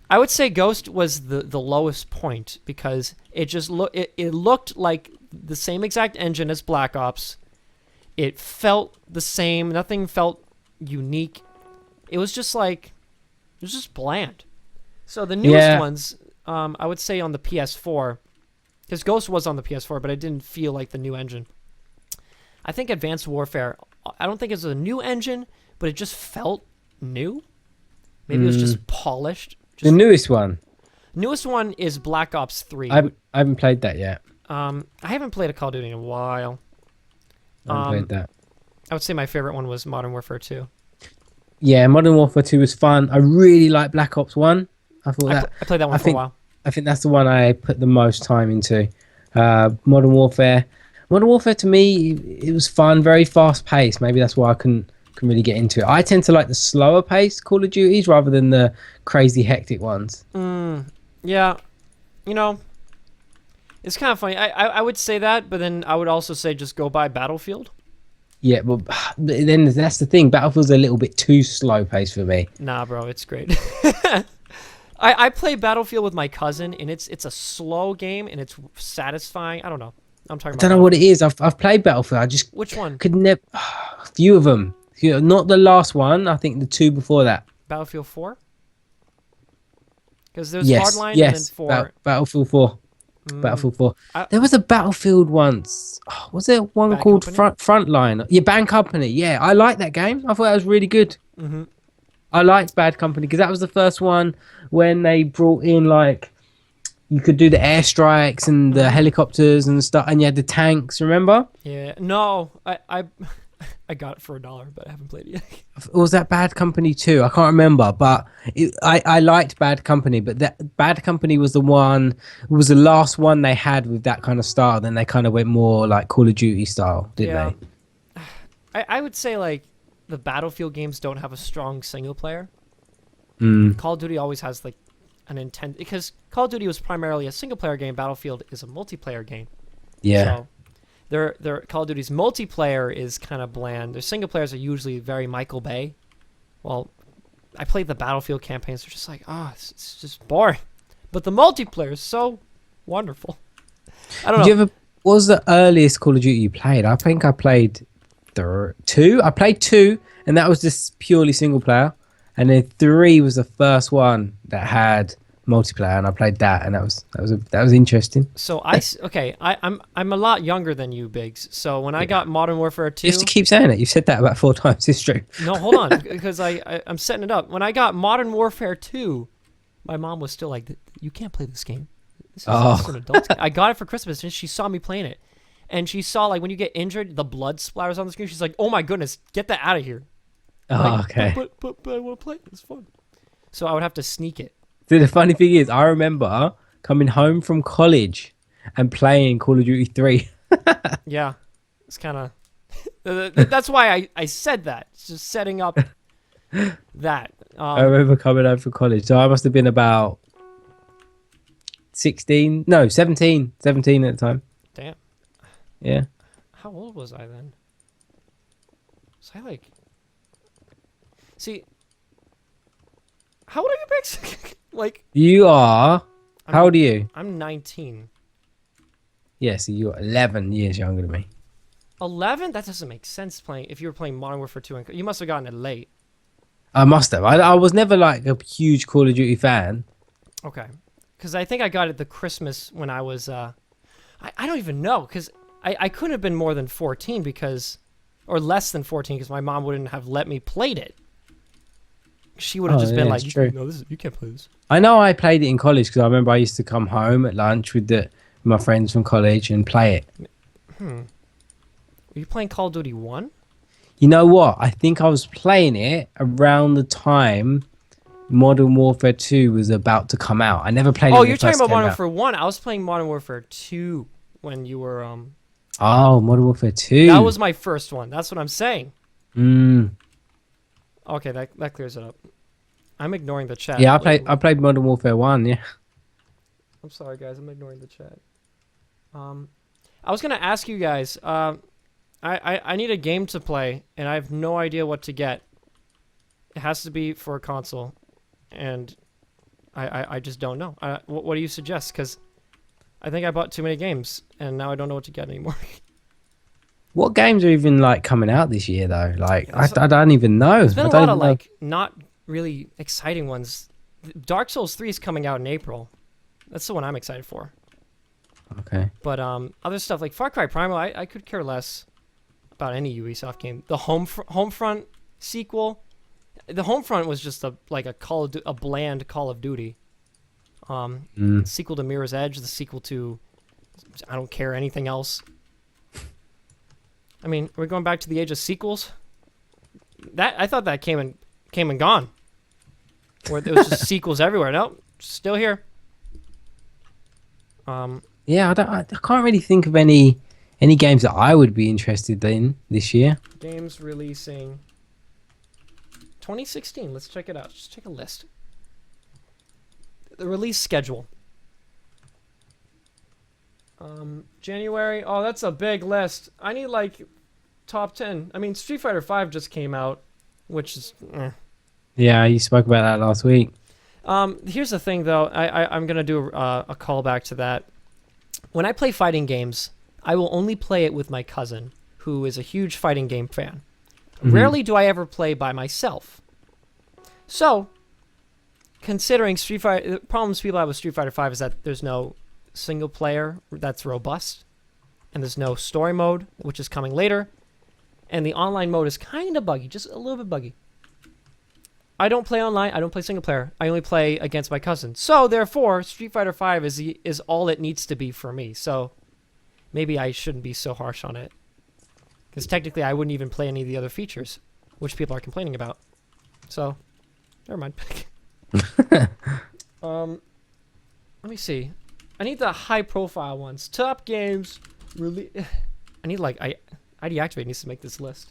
I would say Ghost was the lowest point because it just it looked like the same exact engine as Black Ops. It felt the same. Nothing felt unique. It was just bland. So the newest ones, I would say on the PS4, because Ghost was on the PS4, but I didn't feel like the new engine. I think Advanced Warfare, I don't think it's a new engine, but it just felt new. Maybe it was just polished. The newest one? Newest one is Black Ops 3. I haven't played that yet. I haven't played a Call of Duty in a while. I haven't played that. I would say my favorite one was Modern Warfare 2. Yeah, Modern Warfare 2 was fun. I really like Black Ops 1. I played that one for a while. I think that's the one I put the most time into. Modern Warfare. Modern Warfare to me, it was fun, very fast paced. Maybe that's why I couldn't really get into it. I tend to like the slower paced Call of Duties rather than the crazy hectic ones. Yeah, it's kind of funny. I would say that, but then I would also say just go buy Battlefield. Yeah, but then that's the thing. Battlefield's a little bit too slow paced for me. Nah, bro, it's great. I play Battlefield with my cousin, and it's a slow game, and it's satisfying. I don't know. I don't know what it is. I've played Battlefield. I just which one? Could never. A few of them. Not the last one. I think the two before that. Battlefield 4. Because there's Hardline and then 4. Battlefield 4. Battlefield 4. There was a Battlefield once. Oh, was there one called Frontline? Yeah, Bad Company. Yeah, I liked that game. I thought that was really good. I liked Bad Company because that was the first one when they brought in you could do the airstrikes and the helicopters and stuff, and you had the tanks. Remember? Yeah. No, I got it for $1, but I haven't played it yet. Or was that Bad Company 2? I can't remember, but I liked Bad Company, but that Bad Company was the last one they had with that kind of style. Then they kind of went more like Call of Duty style, didn't they? I would say the Battlefield games don't have a strong single player. Call of Duty always has an intent, because Call of Duty was primarily a single player game. Battlefield is a multiplayer game. Yeah. So their Call of Duty's multiplayer is kind of bland. Their single players are usually very Michael Bay. Well, I played the Battlefield campaigns. They're just like, it's just boring. But the multiplayer is so wonderful. I don't know. What was the earliest Call of Duty you played? I think I played two. I played two, and that was just purely single player. And then 3 was the first one that had multiplayer, and I played that, and that was interesting. So I'm a lot younger than you, Biggs. So when I got Modern Warfare 2, You have to keep saying it. You've said that about 4 times. It's true. No, hold on, because I'm setting it up. When I got Modern Warfare 2, my mom was still like, "You can't play this game. This is an adult game." I got it for Christmas, and she saw me playing it, and she saw like when you get injured, the blood splatters on the screen. She's like, "Oh my goodness, get that out of here." Okay. But I want to play it. It's fun. So I would have to sneak it. So the funny thing is, I remember coming home from college and playing Call of Duty 3. Yeah, it's kind of. That's why I said that. It's just setting up that. I remember coming home from college, so I must have been about 17 at the time. Damn. Yeah. How old was I then? Was I like? See, how old are you, Biggs? Like You are. How old are you? I'm 19. Yeah, so you're 11 years younger than me. 11? That doesn't make sense. If you were playing Modern Warfare 2, you must have gotten it late. I must have. I was never like a huge Call of Duty fan. Okay, because I think I got it the Christmas when I was. I don't even know, because I couldn't have been more than 14 or less than 14, because my mom wouldn't have let me play it. She would have just been like, you can't play this. I know I played it in college because I remember I used to come home at lunch with my friends from college and play it. Were you playing Call of Duty 1? You know what? I think I was playing it around the time Modern Warfare 2 was about to come out. I never played it. Oh, you're talking about Modern Warfare 1. I was playing Modern Warfare 2 when you were Oh, Modern Warfare 2. That was my first one. That's what I'm saying. Okay, that clears it up. I'm ignoring the chat. Yeah, I played Modern Warfare 1, yeah. I'm sorry, guys. I'm ignoring the chat. I was gonna ask you guys. I need a game to play, and I have no idea what to get. It has to be for a console, and I just don't know. What do you suggest? Because I think I bought too many games, and now I don't know what to get anymore. What games are even like coming out this year though? Like I don't even know. There's been a lot of like not really exciting ones. Dark Souls 3 is coming out in April. That's the one I'm excited for. Okay. But other stuff like Far Cry Primal, I could care less about any Ubisoft game. The Homefront sequel, the Homefront was just a bland Call of Duty. Sequel to Mirror's Edge, the sequel to I don't care anything else. I mean, we're going back to the age of sequels. I thought that came and gone. Where there was just sequels everywhere. Nope, still here. Yeah, I can't really think of any games that I would be interested in this year. Games releasing 2016. Let's check it out. Just check a list. The release schedule. January. Oh, that's a big list. I need like top 10. I mean, Street Fighter 5 just came out, which is. Yeah, you spoke about that last week. Here's the thing, though. I'm gonna do a callback to that. When I play fighting games, I will only play it with my cousin, who is a huge fighting game fan. Rarely do I ever play by myself. So, considering Street Fighter, the problems people have with Street Fighter 5 is that there's no single player that's robust, and there's no story mode, which is coming later, and the online mode is kind of buggy, just a little bit buggy. I don't play online. I don't play single player. I only play against my cousin. So therefore, Street Fighter 5 is all it needs to be for me. So maybe I shouldn't be so harsh on it, because technically I wouldn't even play any of the other features, which people are complaining about. So never mind. Let me see. I need the high-profile ones. Top games. Really. I need like ID Activate needs to make this list.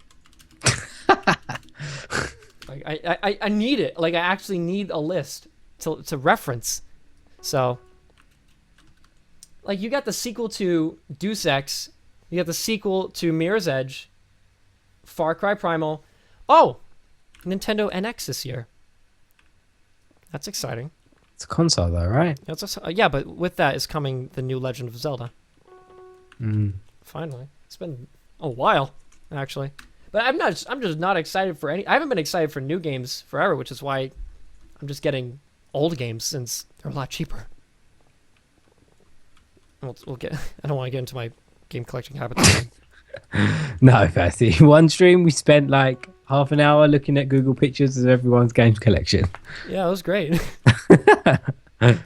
Like I need it. Like I actually need a list to reference. So like you got the sequel to Deus Ex You got the sequel to Mirror's Edge, Far Cry Primal. Oh, Nintendo NX this year. That's exciting. It's a console though, right? Yeah, but with that is coming the new Legend of Zelda. Mm. Finally, it's been a while, actually. But I'm just not excited for any. I haven't been excited for new games forever, which is why I'm just getting old games since they're a lot cheaper. We'll get. I don't want to get into my game collecting habits. No, Percy. One stream we spent like half an hour looking at Google pictures of everyone's games collection. Yeah, it was great.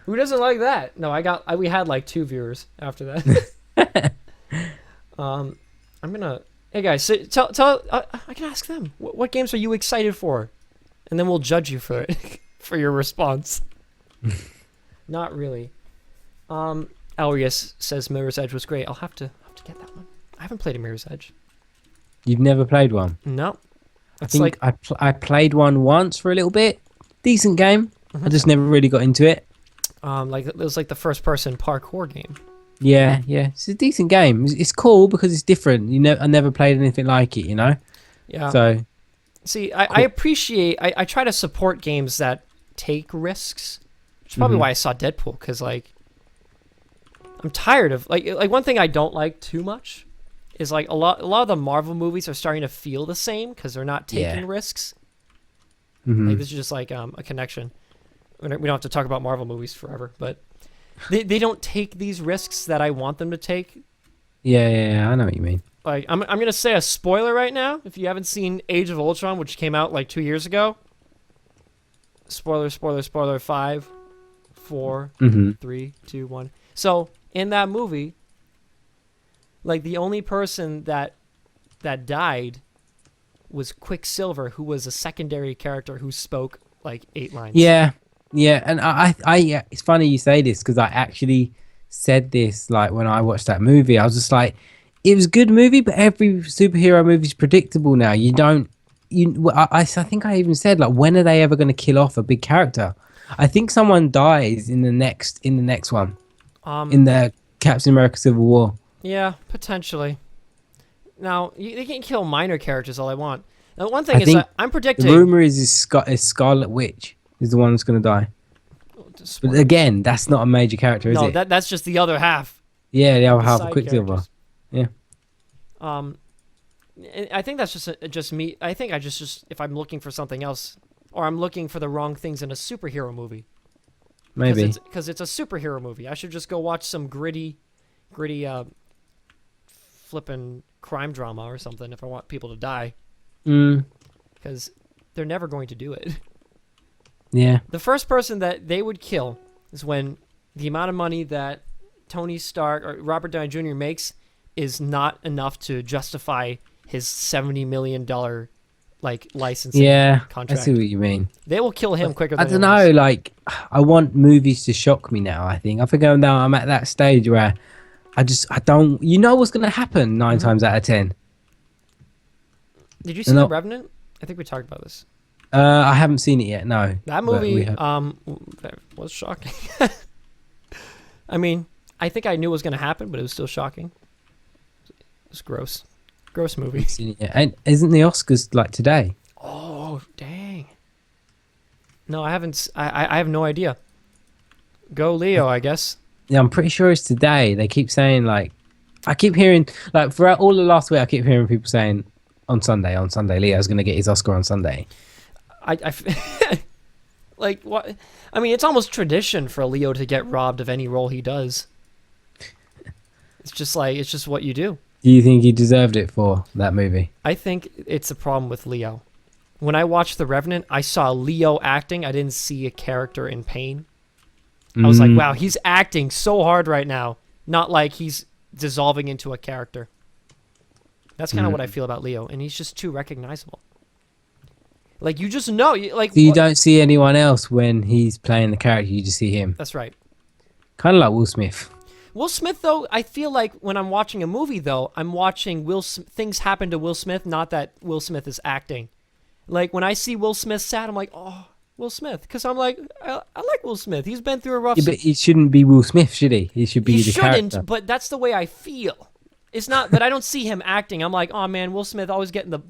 Who doesn't like that? No, we had like 2 viewers after that. I'm gonna. Hey guys, so tell. I can ask them. What games are you excited for? And then we'll judge you for it, for your response. Not really. Elrius says Mirror's Edge was great. I'll have to get that one. I haven't played a Mirror's Edge. You've never played one? No. I think I played one once for a little bit. Decent game. I just never really got into it. Like it was like the first person parkour game. Yeah. It's a decent game. It's cool because it's different. I never played anything like it, Yeah. So. See, I appreciate. I try to support games that take risks. Which is probably why I saw Deadpool, because like I'm tired of like one thing I don't like too much is like a lot of the Marvel movies are starting to feel the same because they're not taking risks. Like this is just like a connection. We don't have to talk about Marvel movies forever, but they don't take these risks that I want them to take. Yeah, I know what you mean. Like I'm gonna say a spoiler right now. If you haven't seen Age of Ultron, which came out like 2 years ago. Spoiler. 5, 4, 3, 2, 1. So in that movie, like the only person that died was Quicksilver, who was a secondary character who spoke like 8 lines. Yeah, and I it's funny you say this because I actually said this like when I watched that movie. I was just like, it was a good movie, but every superhero movie is predictable now. I think I even said like, when are they ever going to kill off a big character? I think someone dies in the next one, in the Captain America Civil War. Yeah, potentially. Now they can kill minor characters all I want. Now, one thing is I'm predicting. The rumor is Scarlet Witch is the one that's going to die. But again, that's not a major character, is it? No, that's just the other half. Yeah, the other half of Quicksilver. Yeah. I think that's just me. I think I just if I'm looking for something else, or I'm looking for the wrong things in a superhero movie. Maybe. Because it's a superhero movie. I should just go watch some gritty, flipping crime drama or something if I want people to die. Because they're never going to do it. Yeah. The first person that they would kill is when the amount of money that Tony Stark or Robert Downey Jr. makes is not enough to justify his $70 million like licensing contract. I see what you mean. They will kill him quicker than I don't know, like I want movies to shock me now, I think. I'm at that stage where I don't what's gonna happen 9 times out of 10. Did you see The Revenant? I think we talked about this. I haven't seen it yet, no. That movie was shocking. I mean, I think I knew it was gonna happen, but it was still shocking. It was gross. Gross movie. And isn't the Oscars like today? Oh, dang. No, I haven't. I have no idea. Go Leo, I guess. Yeah, I'm pretty sure it's today. They keep saying like, I keep hearing like throughout all the last week, I keep hearing people saying on Sunday, Leo's going to get his Oscar on Sunday. Like what? I mean, it's almost tradition for Leo to get robbed of any role he does. It's just what you do. Do you think he deserved it for that movie? I think it's a problem with Leo. When I watched The Revenant, I saw Leo acting. I didn't see a character in pain. I was like, wow, he's acting so hard right now. Not like he's dissolving into a character. That's kind of what I feel about Leo. And he's just too recognizable. Like, you just know. So you don't see anyone else when he's playing the character. You just see him. That's right. Kind of like Will Smith. Will Smith, though, I feel like when I'm watching a movie, though, I'm watching things happen to Will Smith, not that Will Smith is acting. Like, when I see Will Smith sad, I'm like, oh, Will Smith. Because I'm like, I like Will Smith. He's been through a rough... Yeah, but he shouldn't be Will Smith, should he? He should be the character. He shouldn't, but that's the way I feel. It's not that I don't see him acting. I'm like, oh man, Will Smith always getting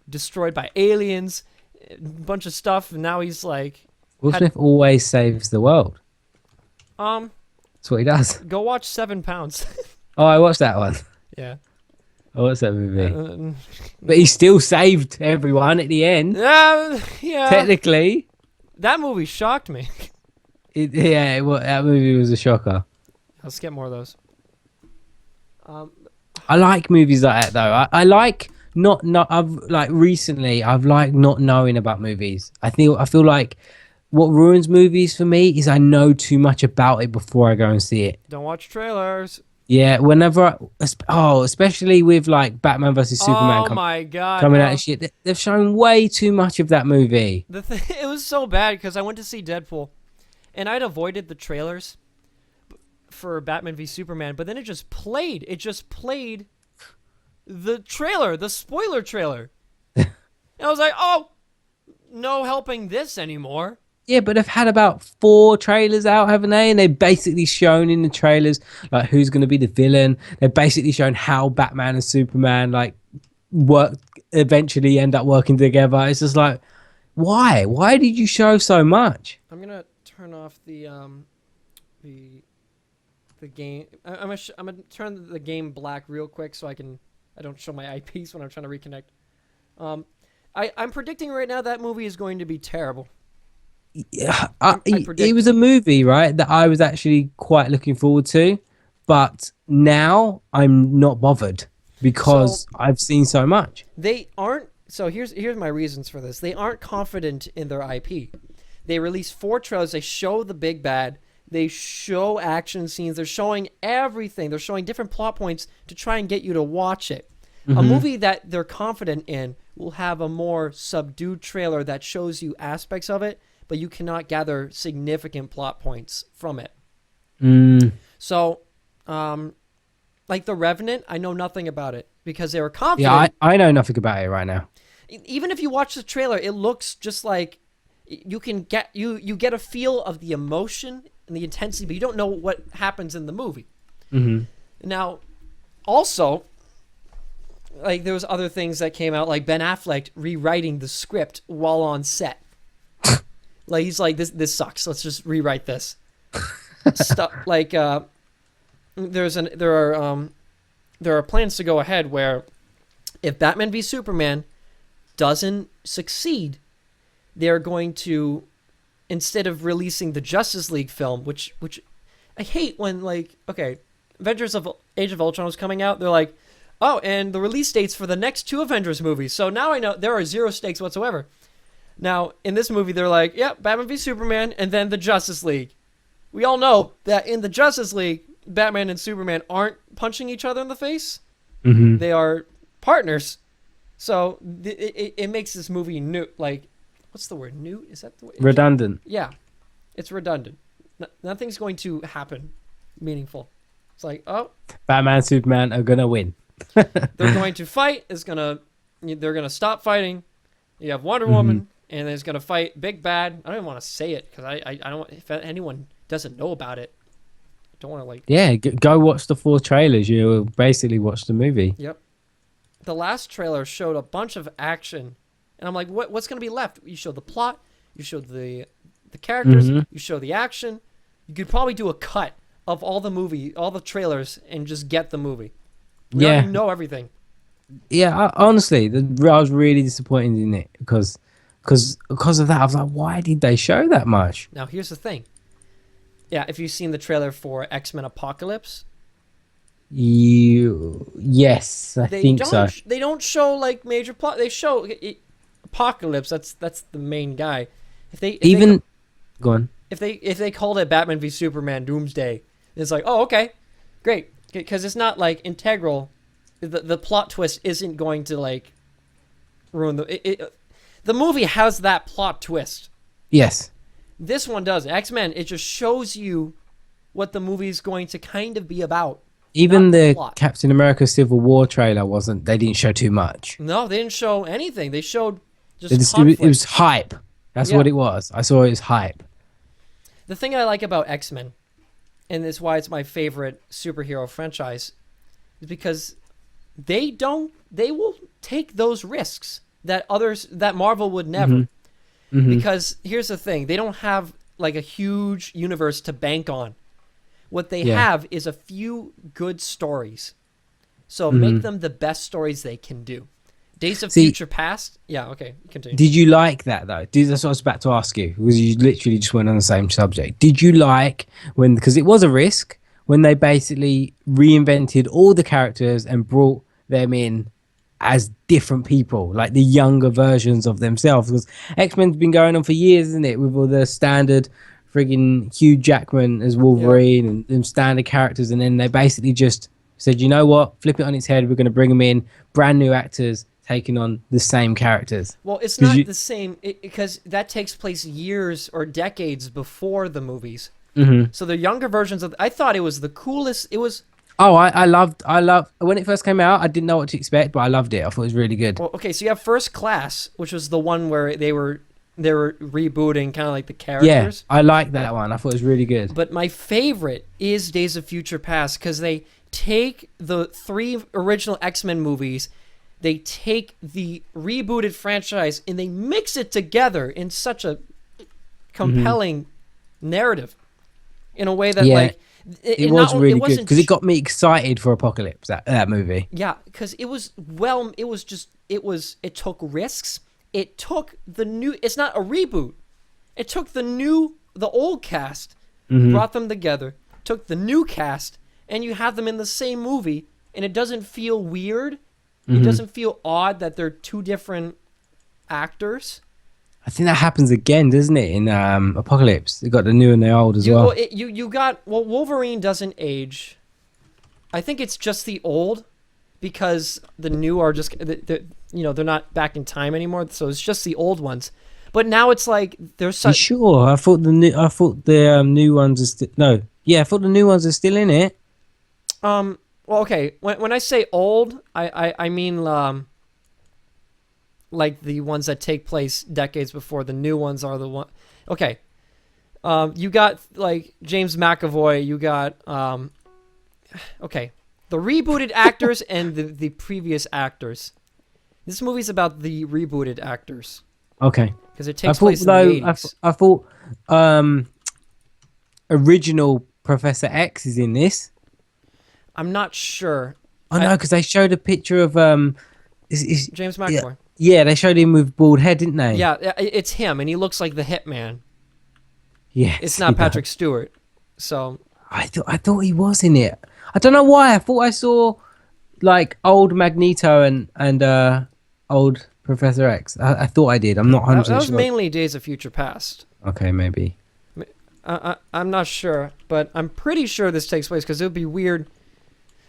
destroyed by aliens, a bunch of stuff, and now he's like, Will Smith always saves the world. um, That's what he does. go watch 7 Pounds. Oh, I watched that one. Yeah. I watched that movie. Uh, But he still saved everyone at the end. yeah. Technically. That movie shocked me. That movie was a shocker. Let's get more of those. I like movies like that though. I like not I've like recently I've liked not knowing about movies. I feel like what ruins movies for me is I know too much about it before I go and see it. Don't watch trailers. Yeah, especially with like Batman versus Superman Oh my god. coming out of shit. They've shown way too much of that movie. It was so bad because I went to see Deadpool, and I'd avoided the trailers for Batman v Superman, but then it just played. It just played the trailer, the spoiler trailer. And I was like, oh, no helping this anymore. Yeah, but they've had about 4 trailers out, haven't they? And they've basically shown in the trailers like who's going to be the villain. They've basically shown how Batman and Superman like eventually end up working together. It's just like, why? Why did you show so much? I'm gonna turn off the game. I'm gonna turn the game black real quick so I don't show my IPs when I'm trying to reconnect. I'm predicting right now that movie is going to be terrible. Yeah, it was a movie, right, that I was actually quite looking forward to, but now I'm not bothered because I've seen so much. They aren't. So here's my reasons for this. They aren't confident in their IP. They release 4 trailers. They show the big bad. They show action scenes. They're showing everything. They're showing different plot points to try and get you to watch it. Mm-hmm. A movie that they're confident in will have a more subdued trailer that shows you aspects of it, but you cannot gather significant plot points from it. So, like The Revenant, I know nothing about it because they were confident. Yeah, I know nothing about it right now. Even if you watch the trailer, it looks just like you can get you get a feel of the emotion and the intensity, but you don't know what happens in the movie. Mm-hmm. Now, also, like there was other things that came out, like Ben Affleck rewriting the script while on set. Like he's like, this sucks. Let's just rewrite this. Stuff like there are plans to go ahead where if Batman v Superman doesn't succeed, they're going to, instead of releasing the Justice League film, which I hate when like, okay, Avengers of Age of Ultron was coming out, they're like, oh, and the release dates for the next 2 Avengers movies. So now I know there are 0 stakes whatsoever. Now, in this movie, they're like, yep, Batman v Superman, and then the Justice League. We all know that in the Justice League, Batman and Superman aren't punching each other in the face. Mm-hmm. They are partners. So it makes this movie new. Like, what's the word? New? Is that the word? Redundant. Yeah. It's redundant. Nothing's going to happen meaningful. It's like, oh. Batman and Superman are going to win. They're going to fight. They're going to stop fighting. You have Wonder Woman. And it's gonna fight Big Bad. I don't even want to say it because I don't. If anyone doesn't know about it, I don't want to like. Yeah, go watch the 4 trailers. You'll basically watch the movie. Yep. The last trailer showed a bunch of action, and I'm like, what's gonna be left? You show the plot, you show the characters, you show the action. You could probably do a cut of all the trailers, and just get the movie. We already know everything. Yeah, honestly, I was really disappointed in it because of that. I was like, why did they show that much? Now, here's the thing. Yeah, if you've seen the trailer for X-Men Apocalypse. Yes, I think so. They don't show, like, major plot. They show Apocalypse. That's the main guy. Go on. If they called it Batman v Superman Doomsday, it's like, oh, okay, great. Because it's not, like, integral. The plot twist isn't going to, like, ruin the movie has that plot twist. Yes. This one does. X-Men, it just shows you what the movie is going to kind of be about. Even the Captain America Civil War trailer they didn't show too much. No, they didn't show anything. They showed just conflict. It was hype. That's what it was. I saw it as hype. The thing I like about X-Men and this is why it's my favorite superhero franchise, is because they will take those risks that Marvel would never. Because here's the thing, they don't have like a huge universe to bank on. What they have is a few good stories. So make them the best stories they can do. Days of Future Past. Yeah, okay, continue. Did you like that though? That's what I was about to ask you. Because you literally just went on the same subject. Did you like because it was a risk, when they basically reinvented all the characters and brought them in as different people, like the younger versions of themselves? Because X-Men's been going on for years, isn't it? With all the standard friggin' Hugh Jackman as Wolverine and standard characters, and then they basically just said, you know what, flip it on its head, we're going to bring them in, brand new actors taking on the same characters. Well, it's not the same, because that takes place years or decades before the movies. So the younger versions of, I thought it was the coolest. It was. Oh, I loved when it first came out. I didn't know what to expect, but I loved it. I thought it was really good. Well, okay, so you have First Class, which was the one where they were rebooting kind of like the characters. Yeah, I like that one. I thought it was really good. But my favorite is Days of Future Past, because they take the 3 original X-Men movies, they take the rebooted franchise, and they mix it together in such a compelling narrative, in a way that like it was really good, because it got me excited for Apocalypse, that movie. Yeah, because it took risks. It took the new. It's not a reboot. It took the old cast, brought them together, took the new cast, and you have them in the same movie, and it doesn't feel weird. It doesn't feel odd that they're 2 different actors. I think that happens again, doesn't it, in Apocalypse? You got the new and the old as well. Wolverine doesn't age. I think it's just the old, because the new are just they're not back in time anymore. So it's just the old ones. But now it's like there's such. You sure? I thought the new ones are still I thought the new ones are still in it. Well, okay. When I say old, I mean like the ones that take place decades before. The new ones are the one. Okay. You got like James McAvoy. You got okay, the rebooted actors and the previous actors. This movie's about the rebooted actors. Okay. Because it takes place in the 80s. I thought original Professor X is in this. I'm not sure. I know, because they showed a picture of James McAvoy. Yeah, they showed him with bald head, didn't they? Yeah, it's him, and he looks like the Hitman. Yeah, it's not Patrick Stewart. So I thought he was in it. I don't know why. I thought I saw like old Magneto and old Professor X. I thought I did. I'm not 100% sure. That was mainly Days of Future Past. Okay, maybe. I'm not sure, but I'm pretty sure this takes place, because it would be weird.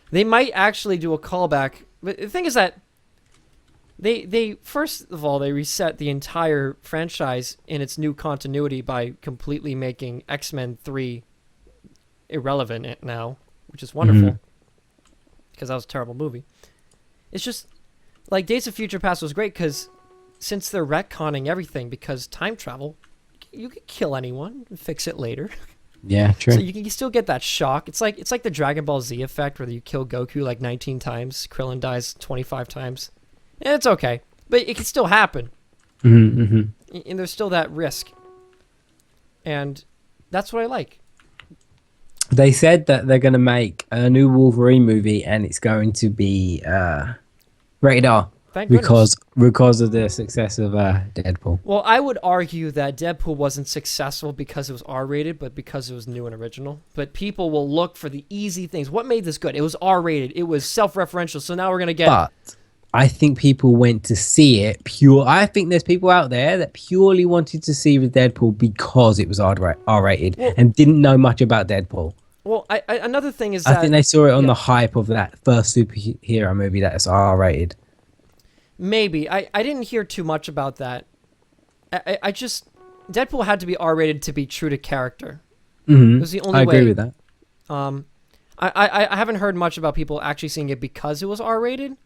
They might actually do a callback. But the thing is that they first of all, they reset the entire franchise in its new continuity by completely making X-Men 3 irrelevant now, which is wonderful, because that was a terrible movie. It's just like Days of Future Past was great, because since they're retconning everything, because time travel, you could kill anyone and fix it later. Yeah, true. So you can still get that shock. It's like the Dragon Ball Z effect, where you kill Goku like 19 times, Krillin dies 25 times. And it's okay, but it can still happen. And there's still that risk. And that's what I like. They said that they're going to make a new Wolverine movie, and it's going to be rated R. Thank goodness. Because of the success of Deadpool. Well, I would argue that Deadpool wasn't successful because it was R-rated, but because it was new and original. But people will look for the easy things. What made this good? It was R-rated. It was self-referential. So now we're going to get... But I think people went to see it I think there's people out there that purely wanted to see the Deadpool because it was R-rated and didn't know much about Deadpool. Well, another thing is I think they saw it on the hype of that first superhero movie that's R-rated. Maybe. I didn't hear too much about that. I just... Deadpool had to be R-rated to be true to character. It was the only way. I agree with that. I haven't heard much about people actually seeing it because it was R-rated.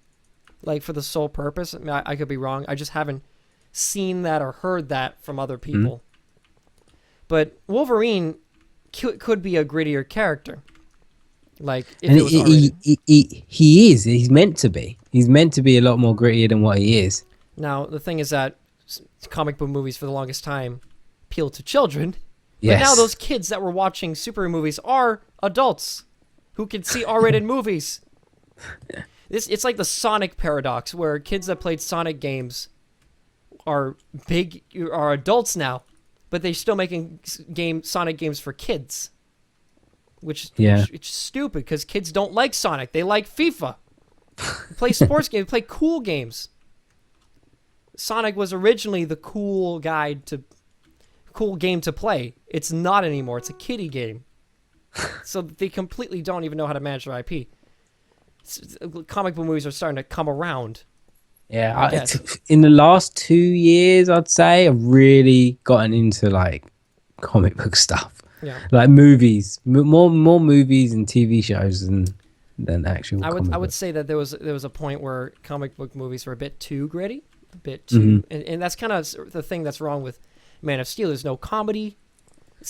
Like, for the sole purpose. I mean, I could be wrong. I just haven't seen that or heard that from other people. But Wolverine, could be a grittier character. Like if And it was R-rated. he is. He's meant to be. He's meant to be a lot more grittier than what he is. Now the thing is that comic book movies for the longest time appealed to children, but Yes. now those kids that were watching superhero movies are adults who can see R-rated movies. It's like the Sonic paradox, where kids that played Sonic games are adults now, but they're still making Sonic games for kids. Which it's stupid because kids don't like Sonic. They like FIFA. They play sports games. They play cool games. Sonic was originally the cool game to play. It's not anymore. It's a kiddie game. So they completely don't even know how to manage their IP. Comic book movies are starting to come around. Yeah, in the last 2 years, I'd say I've really gotten into like comic book stuff. Yeah, like movies, more movies and TV shows than actual. I would say that there was a point where comic book movies were a bit too gritty, a bit too, and that's kind of the thing that's wrong with Man of Steel. There's no comedy.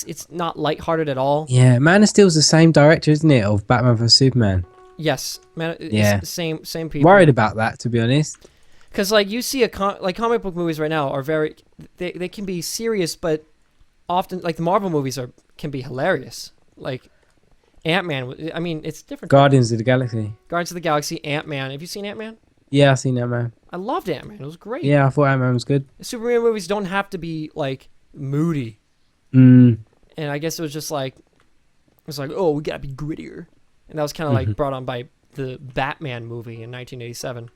It's not lighthearted at all. Yeah, Man of Steel's the same director, isn't it, of Batman vs Superman? Yes, man. Yeah, same people. Worried about that, to be honest. Because like you see like comic book movies right now are very they can be serious, but often like the Marvel movies can be hilarious. Like Ant-Man. I mean, it's different. Guardians of the Galaxy. Guardians of the Galaxy. Ant-Man. Have you seen Ant-Man? Yeah, I've seen Ant-Man. I loved Ant-Man. It was great. Yeah, I thought Ant-Man was good. Superman movies don't have to be like moody. Mm. And I guess it was like, oh, we gotta be grittier, and that was kind of like brought on by the Batman movie in 1987.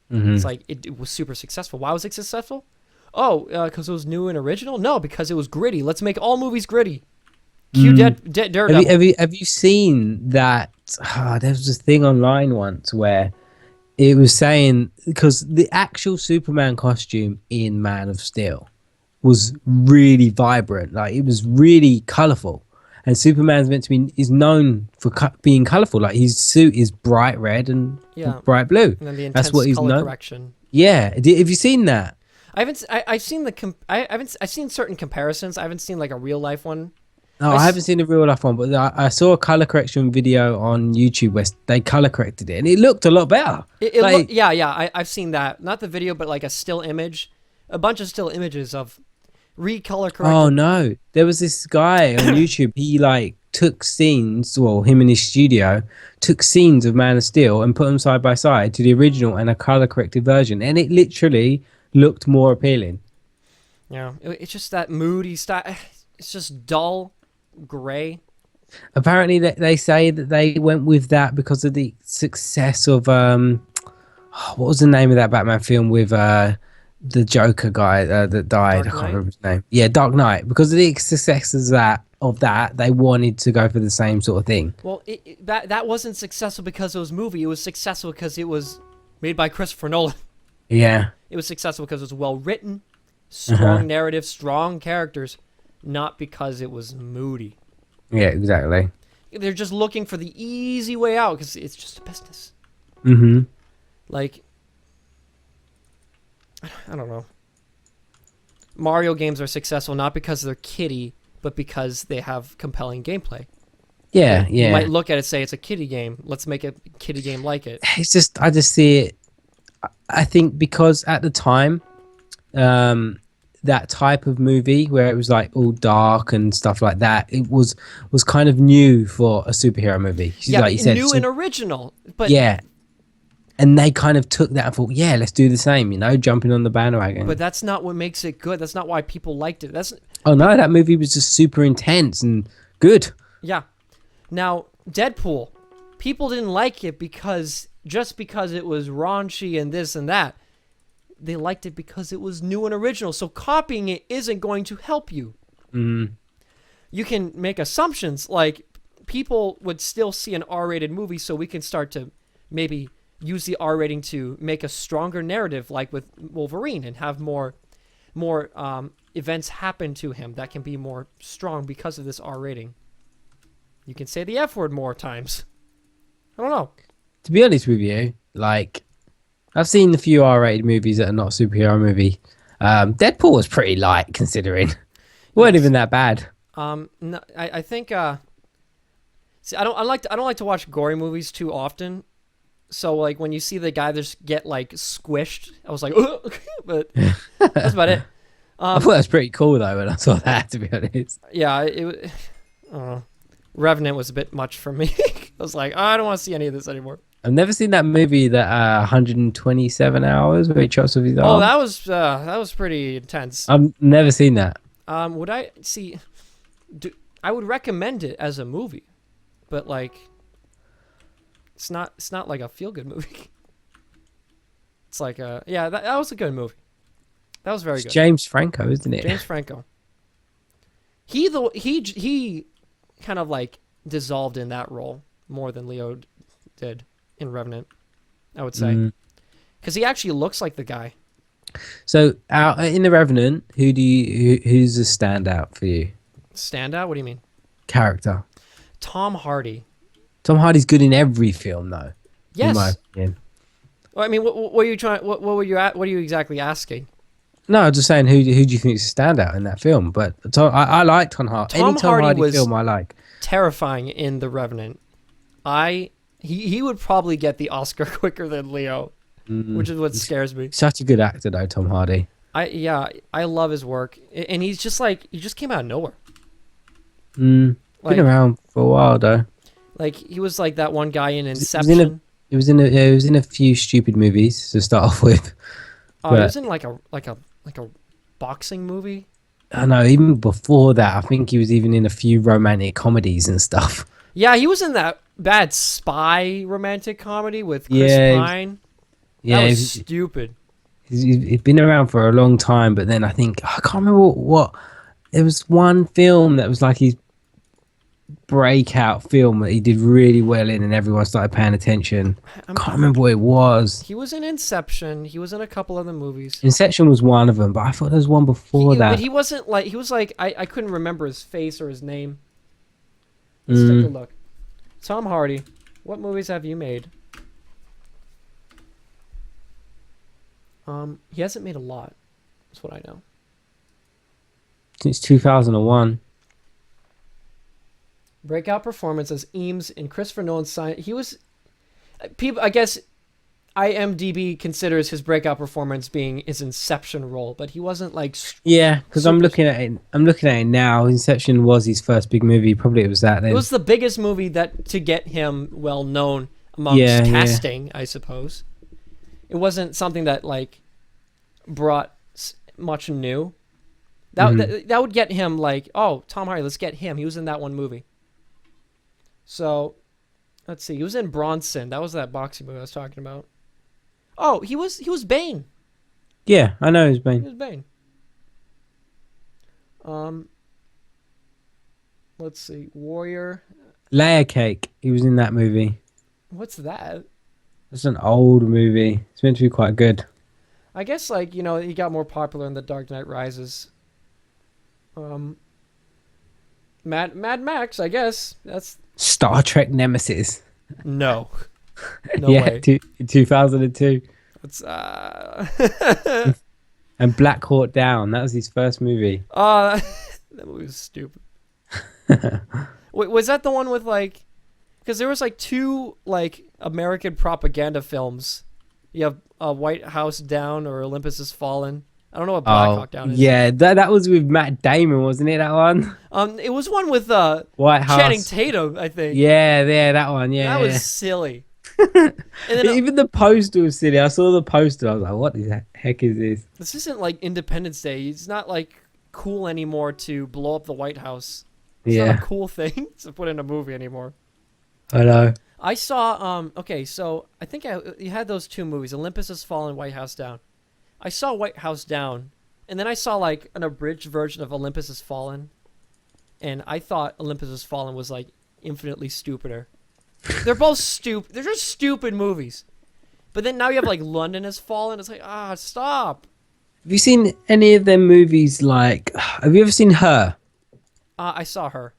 It's like it was super successful. Why was it successful? Oh, because it was new and original? No, because it was gritty. Let's make all movies gritty. Cue Daredevil. Have you seen that? There was this thing online once where it was saying, because the actual Superman costume in Man of Steel was really vibrant, like it was really colorful, and Superman's is known for being colorful. Like his suit is bright red and bright blue. And then the intense That's what he's color known. correction. Yeah, have you seen that? I've seen certain comparisons. I haven't seen like a real life one. No, I haven't seen a real life one, but I saw a color correction video on YouTube where they color corrected it, and it looked a lot better. I've seen that. Not the video, but like a still image, a bunch of still images of recolor corrected. Oh no, there was this guy on YouTube. He like took scenes, well, him in his studio took scenes of Man of Steel and put them side by side to the original and a color corrected version, and it literally looked more appealing. Yeah, it's just that moody style. It's just dull. Gray. Apparently they say that they went with that because of the success of what was the name of that Batman film with the Joker guy that died? I can't remember his name. Yeah, Dark Knight. Because of the success of that, they wanted to go for the same sort of thing. Well, that wasn't successful because it was a movie. It was successful because it was made by Christopher Nolan. Yeah. It was successful because it was well written, strong narrative, strong characters. Not because it was moody. Yeah, exactly. They're just looking for the easy way out because it's just a business. Like, I don't know. Mario games are successful not because they're kiddie, but because they have compelling gameplay. Yeah. You might look at it and say it's a kiddie game. Let's make a kiddie game like it. It's just, I just see it. I think because at the time, that type of movie where it was like all dark and stuff like that, it was kind of new for a superhero movie. Like you said, new and original. But yeah, and they kind of took that and thought, yeah, let's do the same. Jumping on the bandwagon. But that's not what makes it good. That's not why people liked it. Oh no, that movie was just super intense and good. Yeah. Now Deadpool, people didn't like it because it was raunchy and this and that. They liked it because it was new and original. So copying it isn't going to help you. You can make assumptions like people would still see an R-rated movie, so we can start to maybe use the R rating to make a stronger narrative, like with Wolverine, and have more events happen to him that can be more strong because of this R rating. You can say the F word more times. I don't know. To be honest with you, like, I've seen a few R-rated movies that are not superhero movie. Deadpool was pretty light, considering. It wasn't even that bad. No, I think see, I don't like to watch gory movies too often. So like when you see the guy just get like squished, I was like, ugh! But that's about it. I thought that was pretty cool though when I saw that. To be honest, Yeah, I don't know. Revenant was a bit much for me. I was like, I don't want to see any of this anymore. I've never seen that movie that 127 hours where he chops off his Oh, arm. that was pretty intense. I've never seen that. Would I see? I would recommend it as a movie, but like, it's not like a feel good movie. It's like yeah, that was a good movie. That was very It's good. James Franco, isn't it? James Franco. He kind of like dissolved in that role more than Leo did in Revenant, I would say, because he actually looks like the guy. So, in The Revenant, who's the standout for you? Standout? What do you mean? Character. Tom Hardy. Tom Hardy's good in every film, though. In my Yes. opinion. Well, I mean, what were you trying? What were you at? What are you exactly asking? No, I'm just saying who do you think is a standout in that film? But I like Tom Hardy. Any Tom Hardy was film I like. terrifying in The Revenant. He would probably get the Oscar quicker than Leo, which is what scares me. Such a good actor, though, Tom Hardy. I love his work, and he's just like he just came out of nowhere. Been around for a while, though. Like he was like that one guy in Inception. He was in a few stupid movies to start off with. Oh, he was in like a boxing movie. I know. Even before that, I think he was even in a few romantic comedies and stuff. Yeah, he was in that bad spy romantic comedy with Chris Pine. Yeah, that was stupid. He's been around for a long time, but then I think I can't remember what. There was one film that was like his breakout film that he did really well in, and everyone started paying attention. I can't remember what it was. He was in Inception. He was in a couple other movies. Inception was one of them, but I thought there was one before that. But he wasn't like he was like I couldn't remember his face or his name. Let's take a look. Tom Hardy, what movies have you made? He hasn't made a lot. That's what I know. Since 2001. Breakout performance as Eames in Christopher Nolan's Science. He was people. I guess IMDb considers his breakout performance being his Inception role, but he wasn't like. Yeah, because I'm looking at it. I'm looking at it now. Inception was his first big movie. Probably it was that. Then it was the biggest movie that to get him well known amongst casting. I suppose it wasn't something that like brought much new. That would get him like, oh, Tom Hardy, let's get him. He was in that one movie. So, let's see. He was in Bronson. That was that boxing movie I was talking about. Oh, he was Bane. Yeah, I know he's Bane. He was Bane. Let's see. Warrior. Layer Cake. He was in that movie. What's that? That's an old movie. It's meant to be quite good. I guess like, you know, he got more popular in The Dark Knight Rises. Mad Max, I guess. That's Star Trek Nemesis. no Yeah, way. 2002. It's And Black Hawk Down. That was his first movie. that movie was stupid. Wait, was that the one with like? Because there was like two like American propaganda films. You have White House Down or Olympus Has Fallen. I don't know what Black Hawk Down is. Yeah, that was with Matt Damon, wasn't it? That one. It was one with White House. Channing Tatum, I think. Yeah, that one. Yeah, that yeah. was silly. And then, Even the poster was silly. I saw the poster. I was like, "What the heck is this?" this isn't like Independence Day. It's not like cool anymore to blow up the White House. It's not a cool thing to put in a movie anymore. I know. I saw okay, so I think you had those two movies, Olympus Has Fallen, White House Down. I saw White House Down, and then I saw like an abridged version of Olympus Has Fallen, and I thought Olympus Has Fallen was like infinitely stupider. They're both stupid. They're just stupid movies. But then now you have like London Has Fallen. It's like, stop. Have you seen any of them movies? Like, have you ever seen Her? I saw Her.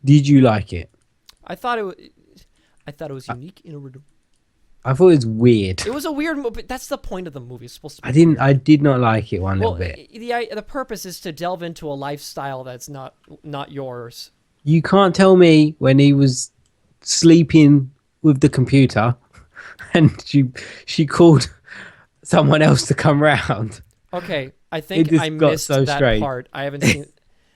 Did you like it? I thought it was unique and original. I thought it was weird. It was a weird movie, but that's the point of the movie. It's supposed to be I didn't. weird. I did not like it one Well, little bit. the purpose is to delve into a lifestyle that's not yours. You can't tell me when he was sleeping with the computer, and she called someone else to come round. Okay, I It think just I got missed so that strange. part. I haven't seen.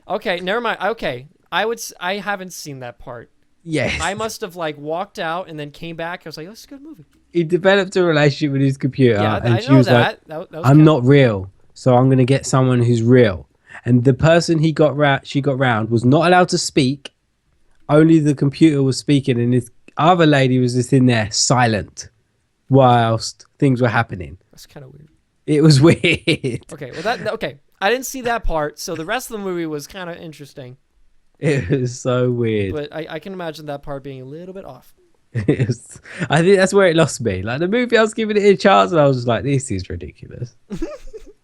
Okay, never mind. Okay, I haven't seen that part. Yes, I must have like walked out and then came back. I was like, "That's a good movie." he developed a relationship with his computer, Yeah, and I she know was like, that. That was "I'm kinda- not real, so I'm gonna get someone who's real." And the person she got round was not allowed to speak. Only the computer was speaking, and this other lady was just in there silent whilst things were happening. That's kind of weird. It was weird. Okay, well okay. I didn't see that part, so the rest of the movie was kind of interesting. It was so weird. But I can imagine that part being a little bit off. I think that's where it lost me. Like the movie, I was giving it a chance, and I was just like, "This is ridiculous.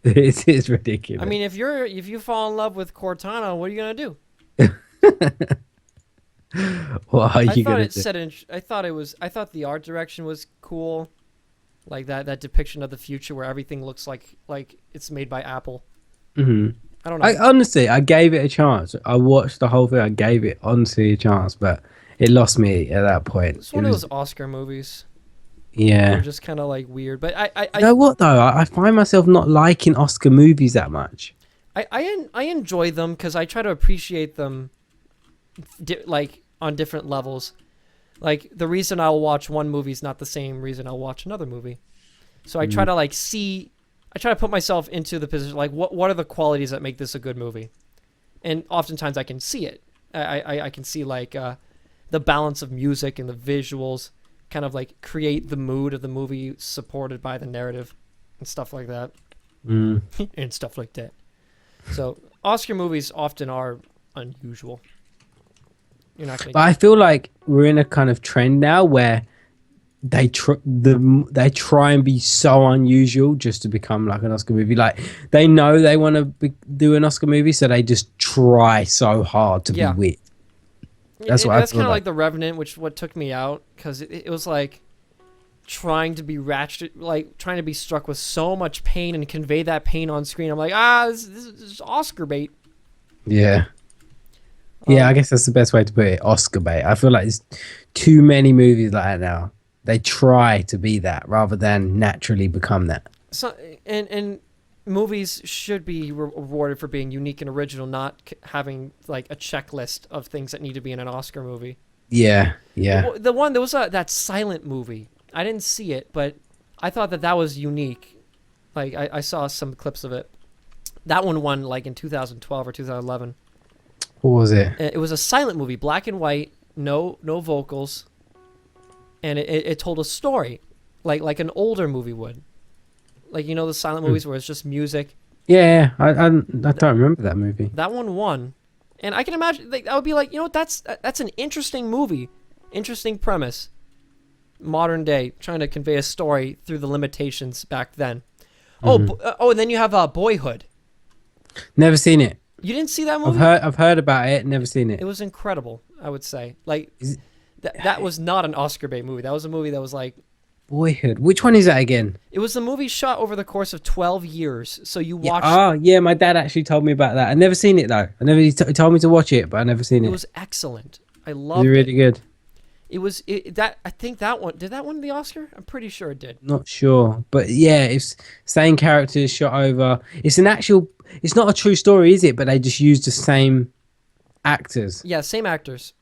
This is ridiculous." I mean, if you fall in love with Cortana, what are you gonna do? What are I you thought gonna it do? said. I thought the art direction was cool, like that depiction of the future where everything looks like it's made by Apple. Hmm. I don't know. I honestly, I gave it a chance. I watched the whole thing. I gave it honestly a chance, but it lost me at that point. It's one of those Oscar movies. Yeah. They're just kind of like weird. But You know what though? I find myself not liking Oscar movies that much. I enjoy them because I try to appreciate them, like on different levels. Like the reason I'll watch one movie is not the same reason I'll watch another movie. So I try to like see. I try to put myself into the position, like what are the qualities that make this a good movie, and oftentimes I can see it. I can see like the balance of music and the visuals, kind of like create the mood of the movie supported by the narrative, and stuff like that, Mm. and stuff like that. So Oscar movies often are unusual. You're not But gonna. I feel like we're in a kind of trend now where they try and be so unusual just to become like an Oscar movie. Like they know they want to do an Oscar movie, so they just try so hard to Yeah. be weird. That's what I That's feel kind of like. like The Revenant, which what took me out because it was like trying to be ratchet, like trying to be struck with so much pain and convey that pain on screen. I'm like, this is Oscar bait. Yeah. Yeah, I guess that's the best way to put it. Oscar bait. I feel like there's too many movies like that now. They try to be that rather than naturally become that. So and movies should be rewarded for being unique and original, not having like a checklist of things that need to be in an Oscar movie. Yeah, yeah. Well, there was that silent movie. I didn't see it, but I thought that was unique. Like I saw some clips of it. That one won like in 2012 or 2011. What was it? It was a silent movie, black and white, no vocals, and it told a story, like an older movie would. Like the silent movies where it's just music. Yeah, I don't remember that movie. That one won, and I can imagine like, that would be like that's an interesting movie, interesting premise. Modern day, trying to convey a story through the limitations back then. And then you have Boyhood. Never seen it. You didn't see that movie? I've heard about it. Never seen it. It was incredible. I would say like that was not an Oscar bait movie. That was a movie that was like. Boyhood. Which one is that again? It was the movie shot over the course of 12 years. So you Yeah. watched. Oh, yeah. My dad actually told me about that. I never seen it though. He told me to watch it, but I never seen it. It was excellent. I Is loved it really good? It was that. I think that one did that win the Oscar. I'm pretty sure it did. Not sure, but yeah, it's same characters shot over. It's an actual. It's not a true story, is it? But they just used the same actors. Yeah, same actors.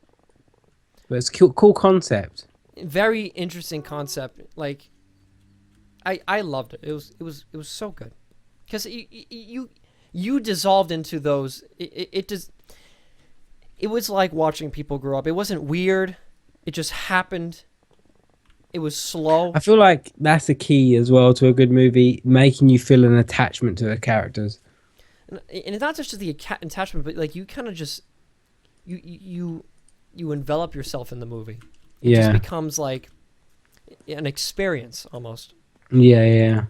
But it's a cool concept. Very interesting concept. Like, I loved it. It was so good, because you dissolved into those. It was like watching people grow up. It wasn't weird. It just happened. It was slow. I feel like that's the key as well to a good movie, making you feel an attachment to the characters. And it's not just the attachment, but like you kind of just you envelop yourself in the movie. It just becomes like an experience almost. Yeah, yeah.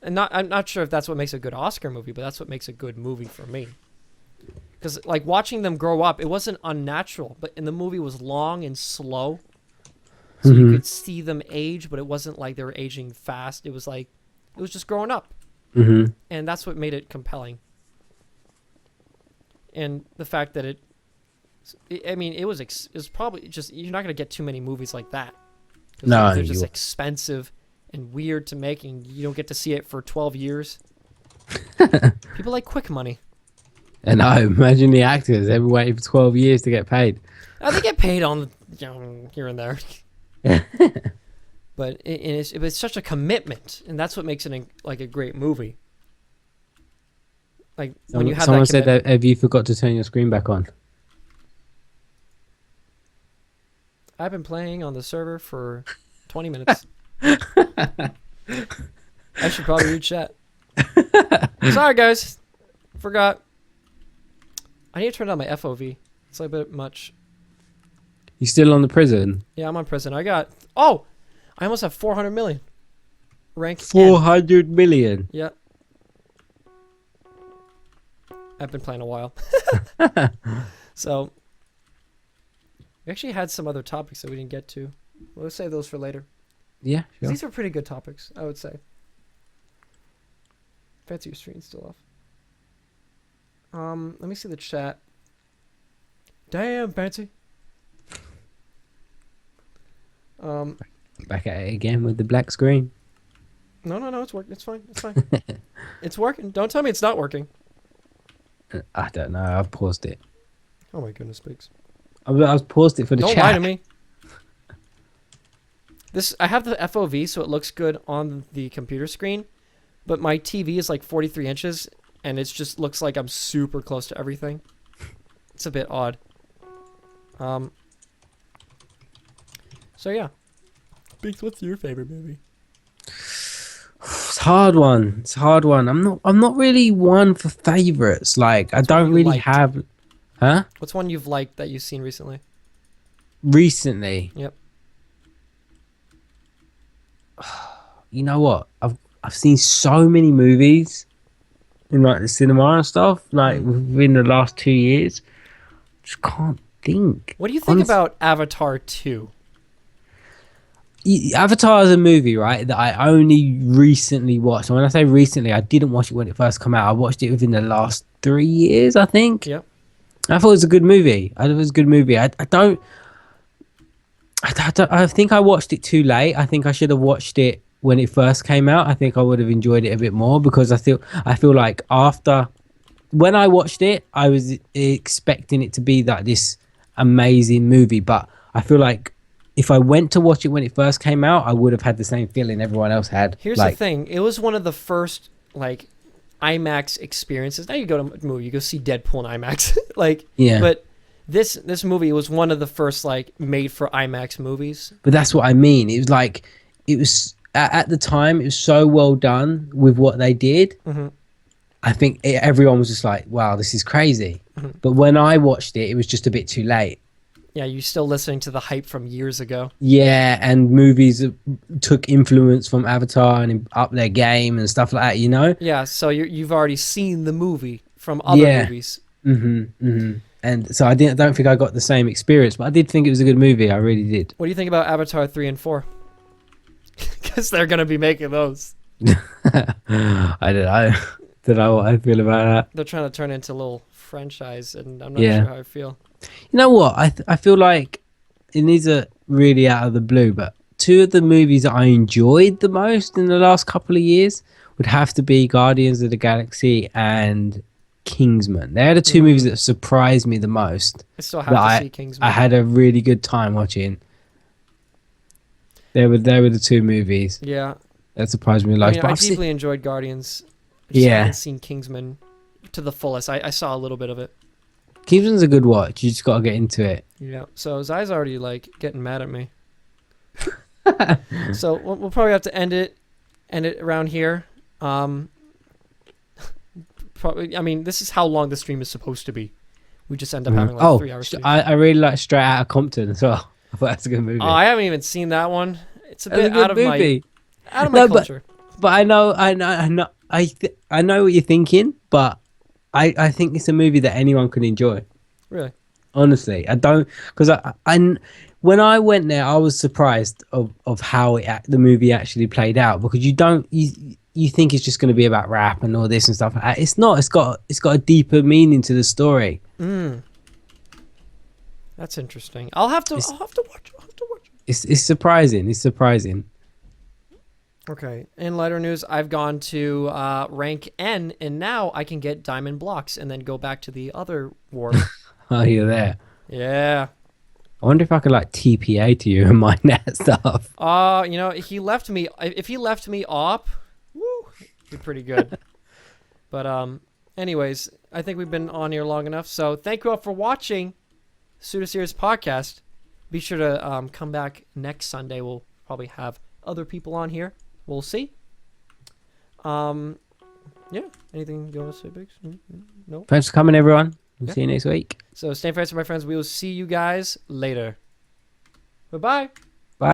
And I'm not sure if that's what makes a good Oscar movie, but that's what makes a good movie for me. Because like watching them grow up, it wasn't unnatural, but the movie was long and slow. So you Mhm. could see them age, but it wasn't like they were aging fast. It was like it was just growing up, Mhm. and that's what made it compelling. And the fact that I mean, it was probably just you're not gonna get too many movies like that because No, they're just you. expensive and weird to make, and you don't get to see it for 12 years. People like quick money. And I imagine the actors. They've been waiting for 12 years to get paid. They get paid on here and there, but it's such a commitment, and that's what makes it like a great movie. Like when you have Someone that said commitment. that have you forgot to turn your screen back on? I've been playing on the server for 20 minutes. I should probably read chat. Sorry, guys. Forgot. I need to turn down my FOV. It's a bit much. You still on the prison? Yeah, I'm on prison. I almost have 400 million. Rank N. 400 million. Yeah. I've been playing a while. So, we actually had some other topics that we didn't get to. We'll save those for later. Yeah, sure. These are pretty good topics, I would say. Fancy your screen's still off. Let me see the chat. Damn, Fancy. Back at it again with the black screen. No, it's working. It's fine. It's fine. It's working. Don't tell me it's not working. I don't know. I've paused it. Oh my goodness, Biggs. I've paused it for the Don't chat. lie to me. I have the FOV, so it looks good on the computer screen, but my TV is like 43 inches, and it just looks like I'm super close to everything. It's a bit odd. So yeah. Biggs, what's your favorite movie? It's a hard one. It's a hard one. I'm not really one for favorites. Like I What's one don't you really liked? have. Huh? What's one you've liked that you've seen recently? Recently. Yep. You know what? I've seen so many movies in like the cinema and stuff. Like within the last 2 years, just can't think. What do you think about Avatar 2? Avatar is a movie, right, that I only recently watched. And when I say recently, I didn't watch it when it first came out. I watched it within the last 3 years, I think. Yep. I thought it was a good movie. I think I watched it too late. I think I should have watched it when it first came out. I think I would have enjoyed it a bit more because I feel like when I watched it, I was expecting it to be like this amazing movie, but I feel like if I went to watch it when it first came out, I would have had the same feeling everyone else had. Here's the thing. It was one of the first, like, IMAX experiences. Now you go to a movie, you go see Deadpool in IMAX. Yeah. But this movie was one of the first, like, made-for IMAX movies. But that's what I mean. It was like, at the time, it was so well done with what they did. Mm-hmm. I think everyone was just like, wow, this is crazy. Mm-hmm. But when I watched it, it was just a bit too late. Yeah, you're still listening to the hype from years ago. Yeah, and movies took influence from Avatar and up their game and stuff like that, you know? Yeah, so you've already seen the movie from other movies. And so I don't think I got the same experience, but I did think it was a good movie. I really did. What do you think about Avatar 3 and 4? Because they're going to be making those. I don't know what I feel about that. They're trying to turn it into a little franchise, and I'm not sure how I feel. You know what? I feel like, and these are really out of the blue, but two of the movies that I enjoyed the most in the last couple of years would have to be Guardians of the Galaxy and Kingsman. They're the two movies that surprised me the most. I still have to see Kingsman. I had a really good time watching. They were the two movies. Yeah. That surprised me the most. I deeply enjoyed Guardians. I haven't seen Kingsman to the fullest. I saw a little bit of it. Kingsman's a good watch. You just got to get into it. Yeah. So Zai's already like getting mad at me. So we'll probably have to end it around here. Probably. I mean, this is how long the stream is supposed to be. We just end up having like 3 hours. I really like Straight Outta Compton as well. I thought that's a good movie. Oh, I haven't even seen that one. It's a bit out of movie. my culture. But I know what you're thinking. But I think it's a movie that anyone can enjoy. Really? Honestly, I don't, because when I went there, I was surprised of how the movie actually played out, because you think it's just going to be about rap and all this and stuff. It's not. It's got a deeper meaning to the story. Mm, that's interesting. I'll have to watch. I'll have to watch. It's surprising. It's surprising. Okay. In lighter news, I've gone to rank N, and now I can get diamond blocks and then go back to the other war. Oh, you're there. Yeah. I wonder if I could like TPA to you and mine that stuff. You know, he left me. If he left me op, woo, be pretty good. But anyways, I think we've been on here long enough. So thank you all for watching Pseudo Series podcast. Be sure to come back next Sunday. We'll probably have other people on here. We'll see. Yeah. Anything you want to say, Biggs? No. Thanks for coming, everyone. We'll see you next week. So stay friends with my friends. We will see you guys later. Bye-bye.